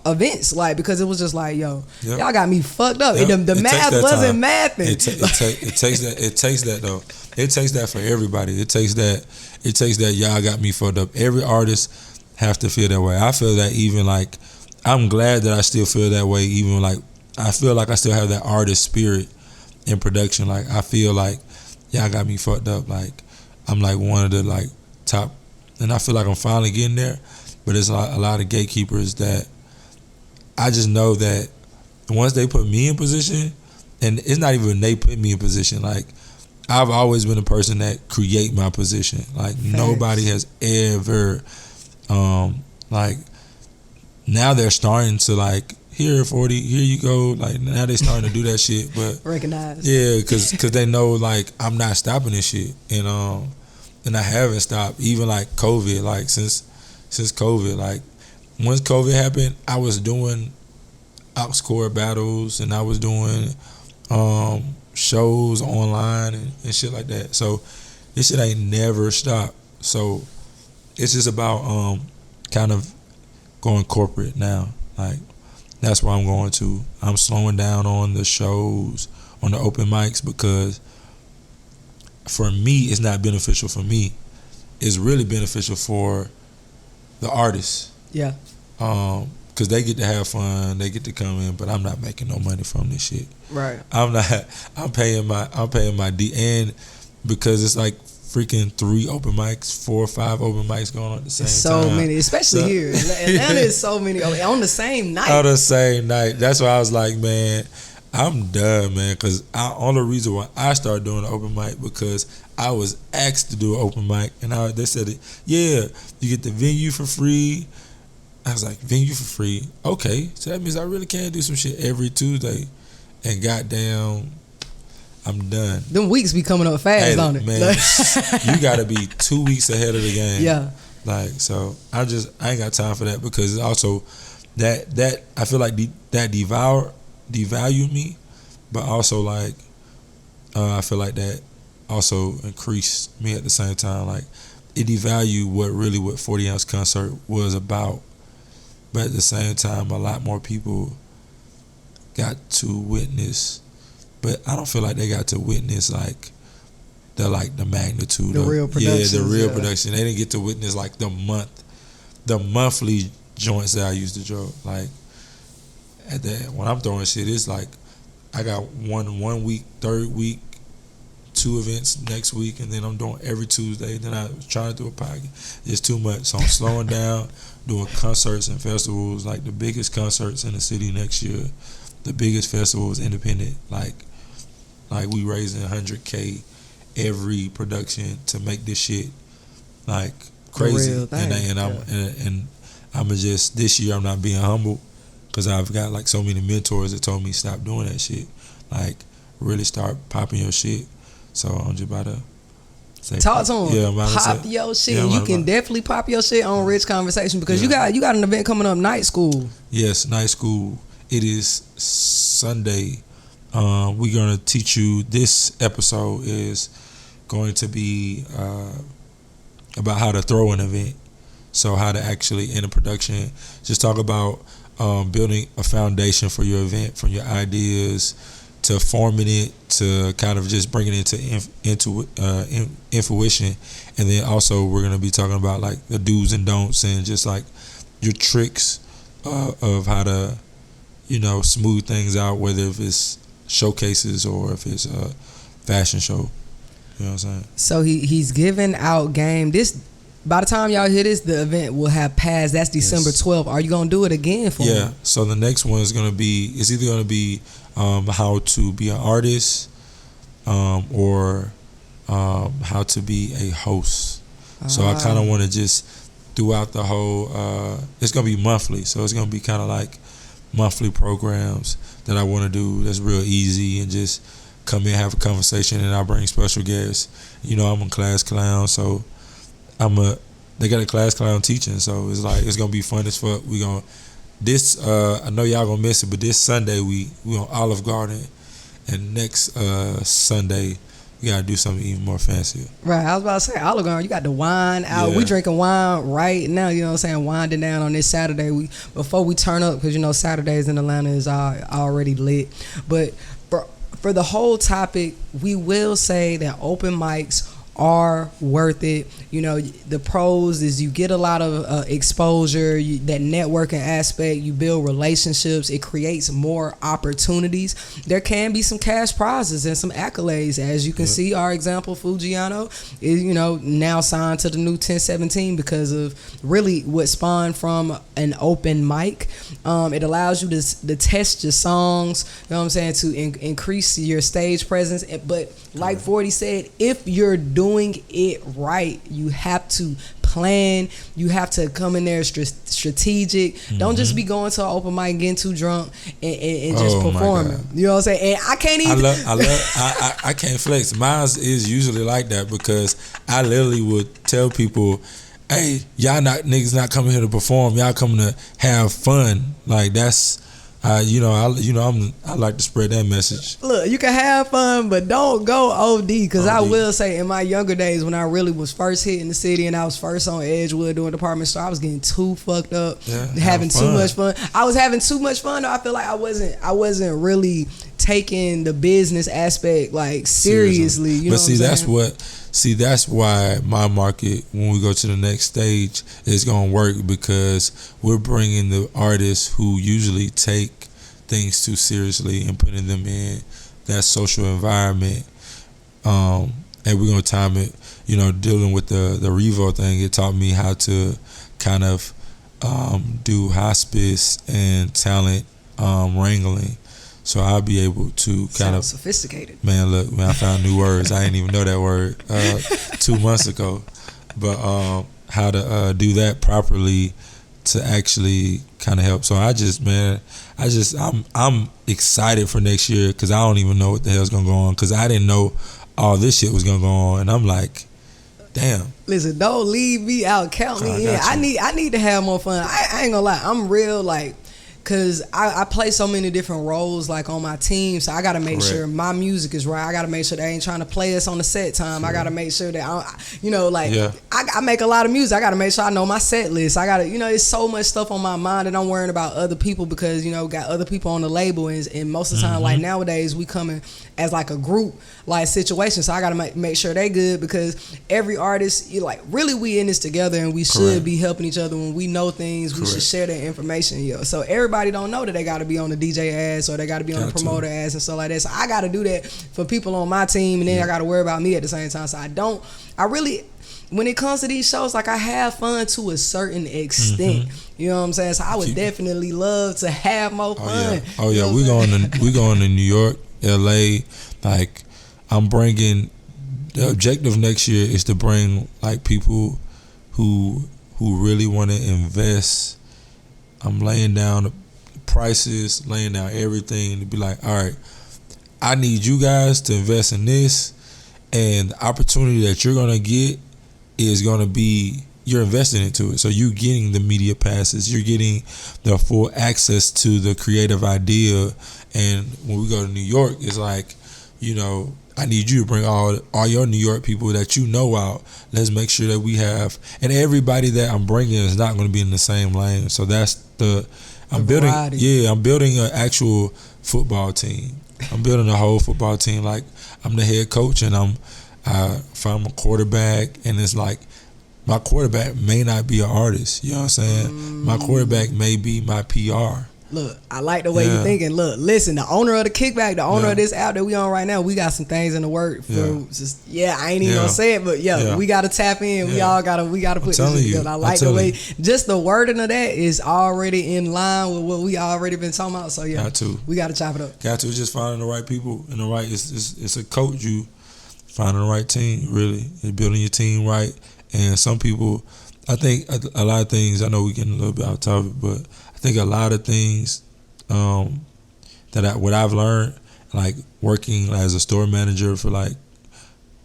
events, like, because it was just like, yo, y'all got me fucked up. The math wasn't mathing. It takes that. It takes that though. It takes that for everybody. It takes that. Y'all got me fucked up. Every artist have to feel that way. I feel that, even like, I'm glad that I still feel that way, even like, I feel like I still have that artist spirit in production. Like, I feel like y'all got me fucked up. Like, I'm like one of the like top, and I feel like I'm finally getting there. But it's a lot of gatekeepers that I just know that once they put me in position, and it's not even they put me in position, like, I've always been a person that create my position. Like, nobody has ever, like, now they're starting to like, here 40, here you go. Like, now they starting to do that shit, but recognize. Yeah, because they know, like, I'm not stopping this shit, and I haven't stopped. Even like COVID, like since COVID, like once COVID happened, I was doing aux battles, and I was doing shows online and shit like that. So this shit ain't never stopped. So it's just about kind of going corporate now. Like, that's where I'm going to. I'm slowing down on the shows, on the open mics, because for me, it's not beneficial for me. It's really beneficial for the artists. Yeah. Because they get to have fun, they get to come in, but I'm not making no money from this shit. Right. I'm paying my D, and because it's like freaking 3 open mics, 4 or 5 open mics going on at the same time. So many, especially here. Atlanta is so many on the same night. On the same night. That's why I was like, man, I'm done, man. Because only reason why I started doing an open mic, because I was asked to do an open mic, and they said, yeah, you get the venue for free. I was like, venue for free? Okay. So that means I really can do some shit every Tuesday. And goddamn, I'm done. Them weeks be coming up fast, don't it? Man, you gotta be 2 weeks ahead of the game. Yeah. Like, so I ain't got time for that, because it's also that I feel like that devalued me, but also like I feel like that also increased me at the same time. Like, it devalued what 40 Ounce Concert was about. But at the same time, a lot more people got to witness, but I don't feel like they got to witness like the magnitude the of real production. Yeah, the real production. They didn't get to witness like the monthly joints that I used to draw. Like, at that, when I'm throwing shit, it's like I got one week, third week, 2 events next week, and then I'm doing every Tuesday. Then I was trying to do a podcast. It's too much, so I'm slowing down, doing concerts and festivals, like the biggest concerts in the city next year. the biggest festival is independent. Like we raising $100K every production to make this shit like crazy. And I'm just this year I'm not being humble because I've got like so many mentors that told me stop doing that shit. Like really start popping your shit. So I'm just about to say talk to him. Yeah, I'm about pop to say, your shit. Yeah, You can definitely pop your shit on RICCH Conversation because you got an event coming up, Night School. Yes, Night School. It is Sunday. We're gonna teach you. This episode is going to be about how to throw an event. So how to actually in a production, just talk about building a foundation for your event, from your ideas to forming it to kind of just bringing it into fruition. And then also we're gonna be talking about like the do's and don'ts and just like your tricks of how to, you know, smooth things out, whether if it's showcases or if it's a fashion show. You know what I'm saying? So he's giving out game. This, by the time y'all hear this, the event will have passed. That's December 12th. Are you gonna do it again for me? Yeah. So the next one is gonna be, it's either gonna be how to be an artist or how to be a host. So I kind of want to just throughout the whole, it's gonna be monthly. So it's gonna be kind of like monthly programs that I want to do that's real easy and just come in, have a conversation, and I bring special guests. You know, I'm a class clown, so they got a class clown teaching, so it's like it's gonna be fun as fuck. We gonna I know y'all gonna miss it, but this Sunday we on Olive Garden, and next Sunday we gotta do something even more fancy. Right, I was about to say Olive Garden. You got the wine out. Yeah. We drinking wine right now. You know what I'm saying? Winding down on this Saturday. Before we turn up, because you know Saturdays in Atlanta is already lit. But for the whole topic, we will say that open mics are worth it. You know, the pros is you get a lot of exposure, that networking aspect, you build relationships, it creates more opportunities. There can be some cash prizes and some accolades. As you can see, our example, Fujiano, is, you know, now signed to the new 1017 because of really what spawned from an open mic. It allows you to test your songs, you know what I'm saying, to increase your stage presence. But like 40 said, if you're doing it right, you have to plan, you have to come in there strategic. Don't just be going to an open mic and getting too drunk and just performing. You know what I'm saying? And I can't even I can't flex. Mine is usually like that because I literally would tell people, hey, y'all niggas not coming here to perform, y'all coming to have fun. Like that's I like to spread that message. Look, you can have fun, but don't go OD. Because I will say, in my younger days, when I really was first hitting the city and I was first on Edgewood doing department store, I was getting too fucked up, having too much fun. I was having too much fun, though. I feel like I wasn't really taking the business aspect like seriously. You know that's why my market, when we go to the next stage, is gonna work, because we're bringing the artists who usually take things too seriously and putting them in that social environment, and we're gonna time it. You know, dealing with the Revo thing, it taught me how to kind of do hospice and talent wrangling. So I'll be able to kind of sophisticated. Man, look, I found new words. I didn't even know that word 2 months ago. But how to do that properly to actually kind of help. So I'm excited for next year, because I don't even know what the hell's gonna go on, because I didn't know all this shit was gonna go on, and I'm like, damn. Listen, don't leave me out. Count me in. I need to have more fun. I ain't gonna lie. I'm real like. Cause I play so many different roles like on my team, so I gotta make sure my music is right. I gotta make sure they ain't trying to play us on the set time. I gotta make sure that I make a lot of music. I gotta make sure I know my set list. I gotta, it's so much stuff on my mind that I'm worrying about other people, because got other people on the label, and most of the time, like nowadays, we coming as like a group like situation. So I gotta make sure they good, because every artist, really we in this together, and we should be helping each other. When we know things, we should share that information. So everybody don't know that they got to be on the DJ ass, or they got to be on the promoter ass and stuff like that. So I got to do that for people on my team, and then I got to worry about me at the same time. So when it comes to these shows, like I have fun to a certain extent. You know what I'm saying? So I would definitely love to have more fun. Oh yeah, we going to New York, LA. Like I'm bringing the objective next year is to bring like people who really want to invest. I'm laying down the prices, laying down everything to be like, all right, I need you guys to invest in this, and the opportunity that you're gonna get is gonna be you're investing into it. So you're getting the media passes, you're getting the full access to the creative idea. And when we go to New York, it's like, you know, I need you to bring all your New York people that you know out. Let's make sure that we have, and everybody that I'm bringing is not going to be in the same lane. So that's I'm building an actual football team. I'm building a whole football team. Like I'm the head coach, and I found a quarterback, and it's like my quarterback may not be an artist. You know what I'm saying? My quarterback may be my PR. Look, I like the way you're thinking. Look, listen, the owner of the Kickback, the owner of this app that we on right now, we got some things in the work for just I ain't even gonna say it, but we gotta tap in. We gotta put this together. I like the way just the wording of that is already in line with what we already been talking about. So we gotta chop it up. Got to just finding the right people and the right. It's a coach. You finding the right team. Really, you're building your team right. And some people, I think a lot of things. I know we getting a little bit off topic, but I think a lot of things what I've learned, like working as a store manager for like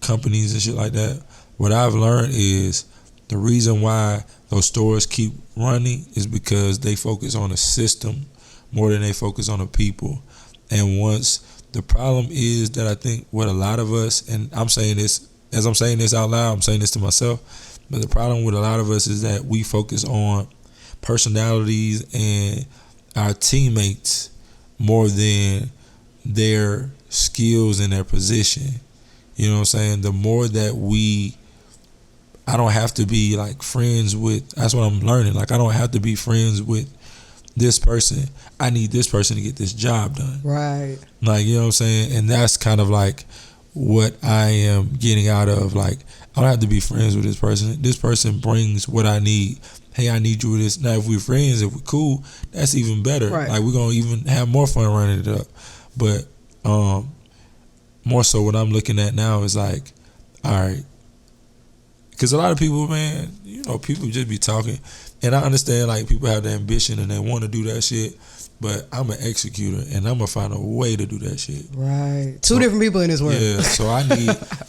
companies and shit like that, what I've learned is the reason why those stores keep running is because they focus on a system more than they focus on the people. And once the problem is that I think what a lot of us, and I'm saying this, as I'm saying this out loud, I'm saying this to myself, but the problem with a lot of us is that we focus on personalities and our teammates more than their skills and their position. You know what I'm saying? The more that I don't have to be like friends with, that's what I'm learning. Like I don't have to be friends with this person. I need this person to get this job done. Right. Like, you know what I'm saying? And that's kind of like what I am getting out of. Like, I don't have to be friends with this person. This person brings what I need. Hey, I need you with this. Now, if we're friends, if we're cool, that's even better. Right. Like, we're going to even have more fun running it up. But more so what I'm looking at now is like, all right, because a lot of people, man, you know, people just be talking. And I understand, like, people have the ambition and they want to do that shit. But I'm an executor, and I'm gonna find a way to do that shit. Right, two different people in this world. Yeah, so I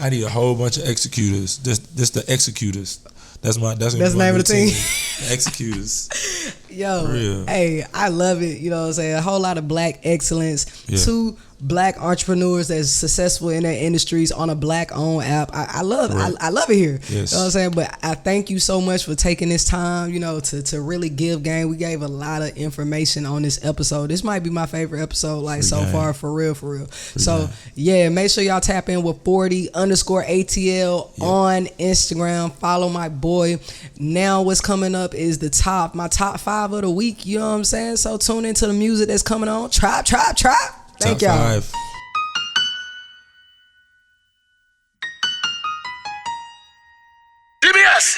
need a whole bunch of executors. Just the executors. That's the name of the team. The executors. Yo, hey, I love it. You know what I'm saying? A whole lot of black excellence. Yeah. Two black entrepreneurs that's successful in their industries on a black-owned app. I love it. I love it here. Yes. You know what I'm saying? But I thank you so much for taking this time, you know, to really give game. We gave a lot of information on this episode. This might be my favorite episode, like, so far, for real. So, make sure y'all tap in with 40_ATL on Instagram. Follow my boy. Now what's coming up is my top 5 of the week. You know what I'm saying? So tune into the music that's coming on. Trap. Thank y'all. Top 5. DBS.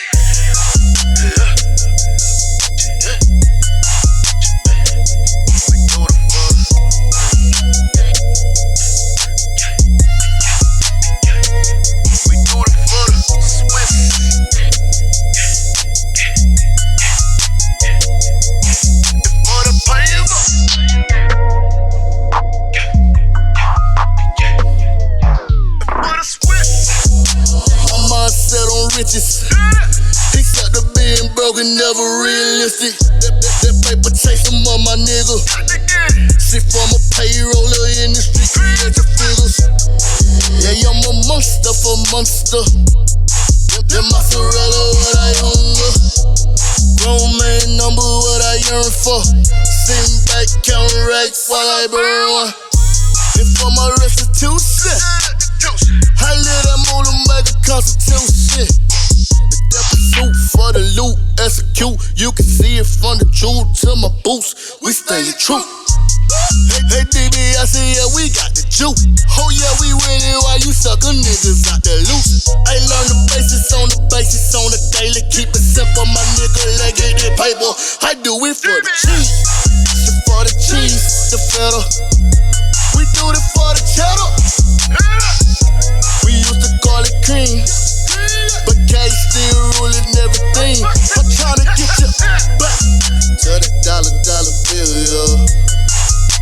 Riches. He said the being broken, never realistic. That paper chase him on my nigga. Shit from a payroller in the street, create your figures. Yeah, I'm a monster for monster. That mozzarella, what I hunger. Grown man number, what I yearn for. Sitting back, counting racks while I burn one. And for my restitution, I let that motor make a constitution. The pursuit for the loot, execute. You can see it from the jewel to my boots. We stay true. Hey, DB, I say, yeah, we got the juke. Oh yeah, we winning while you sucker niggas out there loose. I learn the basis on the daily. Keep it simple, my nigga, like get it paper. I do it for the cheese. Shit for the cheese, the feta. We do it for the cheddar. We used to call it cream, but K still ruling everything. I'm tryna get you back to the dollar bill, yo.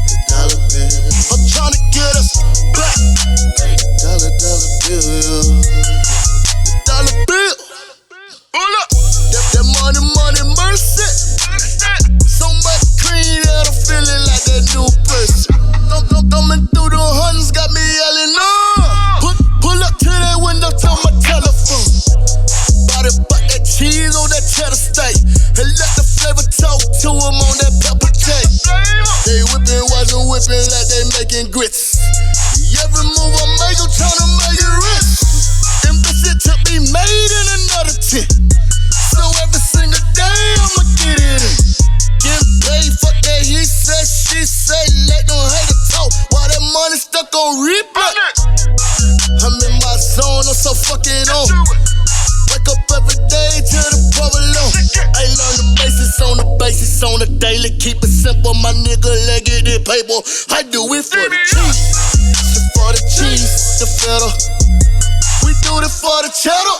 The dollar bill. I'm tryna get us back to the dollar bill, yo. The dollar bill. Hold up. That money, mercy. So much cream that I'm feeling like that new person. Thumbing through the hundreds got me yelling, Pull up to that window, tell my telephone. Bought that cheese on that cheddar steak. And let the flavor talk to them on that pepper cake. They whipping, wasn't whipping like they making grits. Every move I make, I'm tryna make it rich. Them bitches to be made in another tent. So every single day I'ma get it in. Getting paid, fuck that he said, she said. Let them haters talk while that money stuck on replay. I'm in my zone, I'm so fucking on. Wake up every day to the provolone. I learn the basis on the daily. Keep it simple, my nigga, let get it paper. I do it for the cheese. Shit for the cheese, the feta. We do it for the cheddar.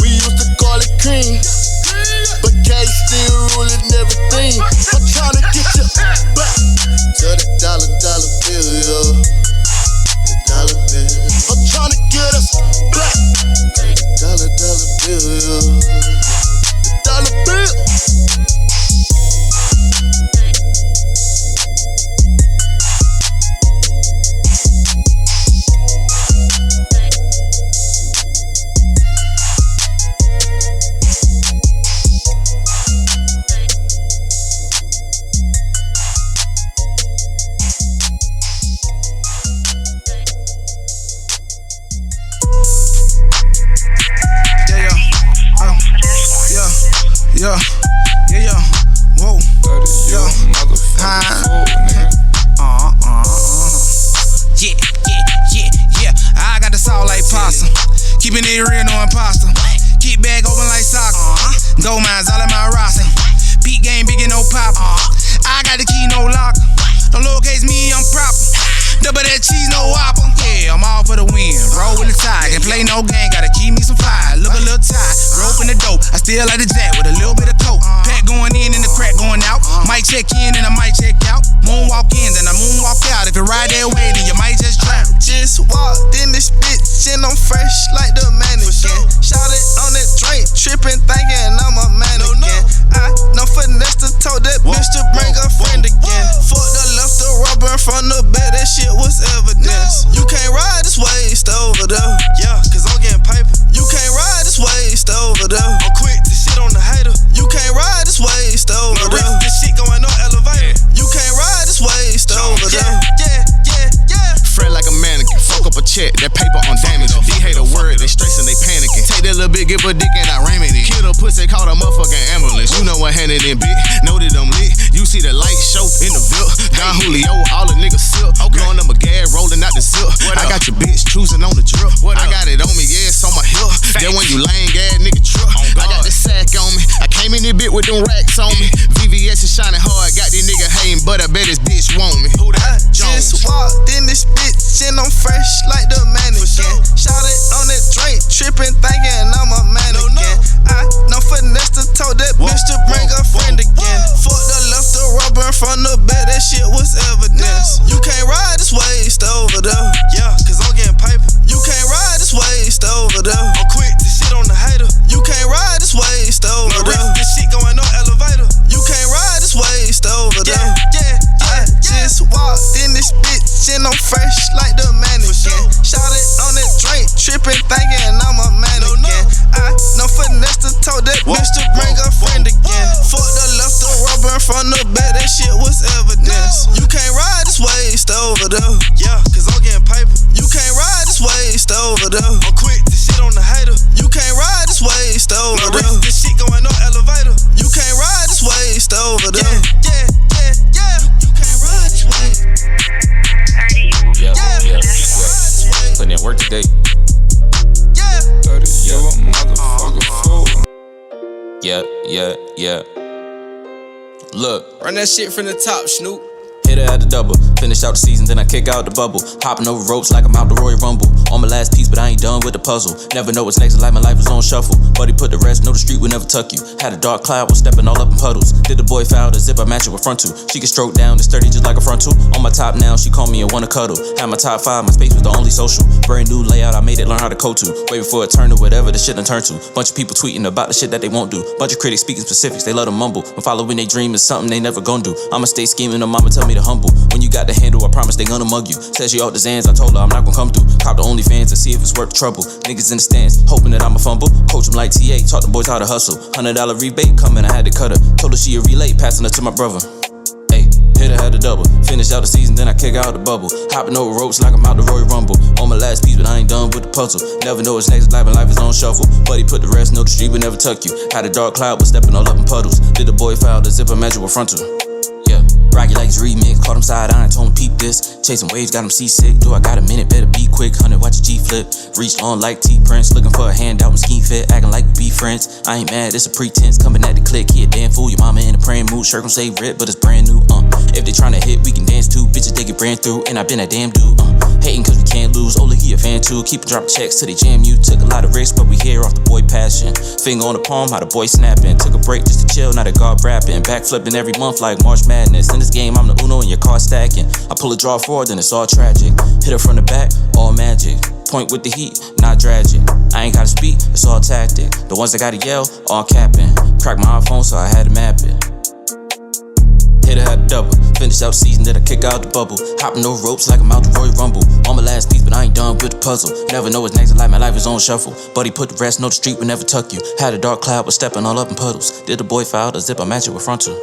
We used to call it cream, but K still ruling everything. I'm tryna get you back to the dollar bill, yo. The dollar bill. I'm tryna get us back to the dollar bill, yo. The dollar bill. Yeah, whoa, yeah, yeah, I got the salt like pasta, keeping it real, no imposter. Keep bag open like soccer, gold mines all in my roster. Peak game, big and no pop. I got the key, no locker. Don't lowercase me, I'm proper. Double that cheese, no whopper. Yeah, I'm all for the win. Roll with the tide, can't play no game, gotta keep me some fire. Look a little tight, rope in the dope. I still like the jack with a little bit of coke. Pack going in and the crack going out. Might check in and I might check out. Moonwalk in, then I moonwalk out. If you ride that way, then you might just trap. Just walked in this bitch and I'm fresh like the mannequin. Shout it on that drink, tripping, thinking I'm a mannequin. I know finesse to told that bitch to bring a friend again. Fuck the left the rubber from the bed, that shit was evidence. You can't ride this way, stay over there. Yeah, cause I'm getting paper. You can't ride this way, stay over there. I'm quick to shit on the hater. You can't ride this way, stay over there. This shit going on elevator. You can't ride this way, stay over there. Yeah. Friend like a mannequin, fuck up a check, that paper on damage. These hate a word, they stressing, they panicking. Take that little bit, give a dick and I ram it in. Kill a pussy, call a motherfucking ambulance. You know what handed in, bitch. Know that I'm lit. You see the light show in the Ville. Don Julio, all the niggas sip. Blowing them a gas, rolling out the zip. I got your bitch choosing on the drip. I got it on me, yeah, it's on my hip. Then when you lame gas, nigga trip. I got the sack on me. I came in this bit with them racks on me. VVS is shining hard, got these nigga hating, but I bet this bitch want me. Who that? Just walked in this bitch and I'm fresh like the mannequin. Shout it on that drink, tripping, thinking I'm a mannequin. I know finesse to told that bitch to bring a friend again. Fuck the left the rubber from the bed, that shit was evidence. You can't ride this way, stay over there. Yeah, cause I'm getting paper. You can't ride this way, stay over there. I'm quick to shit on the hater. You can't ride this way, stay over there. This shit going on elevator. You can't ride this way, stay over there. Yeah. Just walked in this bitch and I'm fresh like the mannequin. Shout it on that drink, tripping, thinking I'm a mannequin. Yeah. Look. Run that shit from the top, Snoop. Hit her at the double, finish out the season, then I kick out the bubble. Hopping over ropes like I'm out the Royal Rumble. On my last piece, but I ain't done with the puzzle. Never know what's next, like my life is on shuffle. Buddy put the rest, know the street will never tuck you. Had a dark cloud, was stepping all up in puddles. Did the boy foul, the zip I match it with frontal. She can stroke down, it's sturdy just like a frontal. On my top now, she called me and wanna cuddle. Had my top 5, my space was the only social. Brand new layout, I made it learn how to code to. Way before it turned to whatever the shit done turned to. Bunch of people tweeting about the shit that they won't do. Bunch of critics speaking specifics, they love to mumble. And following they dream is something they never gon' do. I'ma stay scheming, her mama tell me to humble. When you got the handle, I promise they gonna mug you. Said she off the Zans, I told her I'm not gonna come through. Cop the OnlyFans and see if it's worth the trouble. Niggas in the stands, hoping that I'ma fumble. Coach them like TA, taught the boys how to hustle. $100 rebate coming, I had to cut her. Told her she a relay, passing her to my brother. Ayy, hit her, had the double. Finish out the season, then I kick out the bubble. Hopping over ropes like I'm out the Royal Rumble. On my last piece, but I ain't done with the puzzle. Never know what's next, life and life is on shuffle. Buddy put the rest, know the street will never tuck you. Had a dark cloud, was stepping all up in puddles. Did the boy foul, the zipper measure with frontal. Rocky Legs remix, caught him side eye and told him peep this. Chasing waves, got him seasick. Do I got a minute? Better be quick. 100, watch a G flip. Reached on like T-Prince, looking for a handout and scheme fit. Acting like we be friends. I ain't mad, it's a pretense. Coming at the click, he a damn fool. Your mama in a praying mood. Shirt gon' say rip, but it's brand new. If they tryna hit, we can dance too. Bitches, they get brand through. And I been a damn dude. Hating cause we can't lose. Ola, he a fan too. Keep dropping checks till they jam you. Took a lot of risks, but we here off the boy passion. Finger on the palm, how the boy snapping. Took a break just to chill, now the guard rapping. Backflipping every month like March Madness. In this game, I'm the Uno and your car stacking. I pull a draw forward, then it's all tragic. Hit her from the back, all magic. Point with the heat, not tragic. I ain't gotta speak, it's all tactic. The ones that gotta yell, all capping. Cracked my iPhone, so I had to map it. Hit her at the double, finish out season, then I kick out the bubble. Hopping over ropes like I'm out the Royal Rumble. On my last piece, but I ain't done with the puzzle. Never know what's next, like my life is on shuffle. Buddy put the rest, know the street will never tuck you. Had a dark cloud, was stepping all up in puddles. Did the boy foul, the zip I match it with frontal.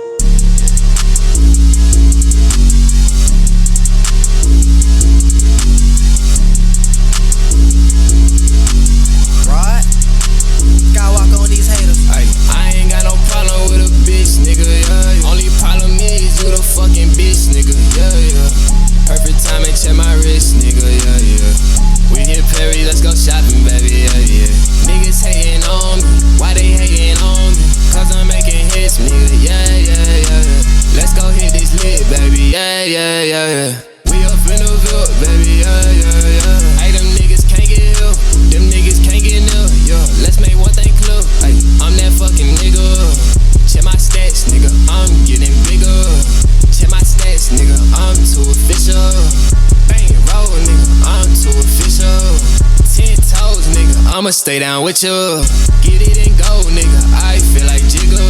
Fucking bitch, nigga, yeah. Perfect time and check my wrist, nigga, yeah. We hit Perry, let's go shopping, baby, yeah. Niggas hating on me, why they hating on me? Cause I'm making hits, nigga, yeah. Let's go hit this lit, baby, yeah. We up in the Ville, baby, yeah. Hey, them niggas can't get ill, them niggas can't get nil, yeah. Let's make one thing clear, hey, I'm that fucking nigga. Check my stats, nigga, I'm getting bigger. Check my stats, nigga, I'm too official. Bang roll, nigga, I'm too official. 10 toes, nigga, I'ma stay down with you. Get it and go, nigga, I feel like Jigga.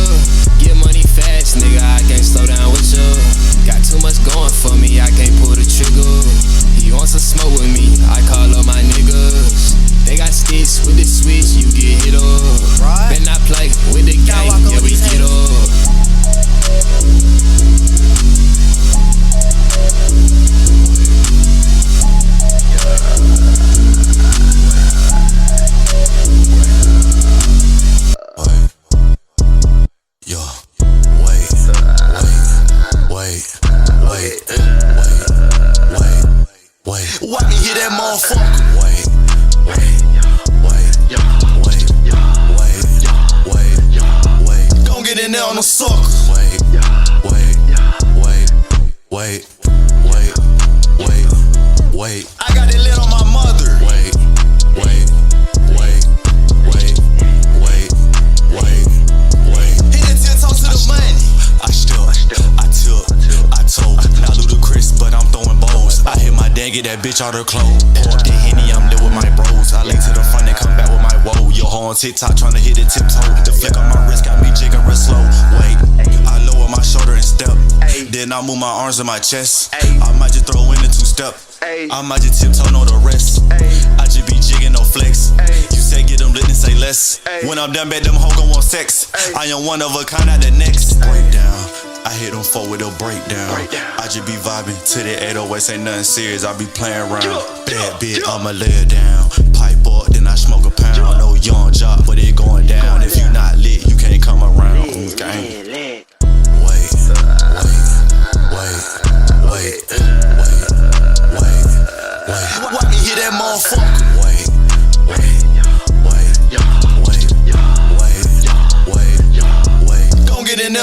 Get money fast, nigga, I can't slow down with you. Got too much going for me, I can't pull the trigger. He wants to smoke with me, I call up my niggas. They got sticks with the switch, you get hit up. Right. Better not play with the game, yeah, we get up. Why me hear that motherfucker? Wait. Gon' get in there on the sucker. Wait. I got it lit on my mother. Wait. Hit the 10 toes to the money. I told. Not ludicrous, but I'm throwing bows. I hit my dad, get that bitch out her clothes. Pour up the Henny, I'm there with my bros. I lean to the front and come back with my woe. Yo, ho on TikTok, tryna hit it tiptoe. The flick on my wrist got me jigging real slow. Wait, I lower my shoulder and step. Then I move my arms in my chest. I might just throw in a 2-step. I might just tiptoe, know the rest. I just be jigging, no flex. You say get them lit and say less. When I'm done, bet them hoe gon' want sex. I am one of a kind, not the next. Breakdown, I hit them 4 with a breakdown. I just be vibing to the 808, ain't nothing serious. I be playing around. Bad bitch, I'ma lay it down. Pipe up, then I smoke a pound. No young job, but it going down. If you not lit, you can't come around. Why me hear that motherfucker? Wait.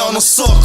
on them suckers.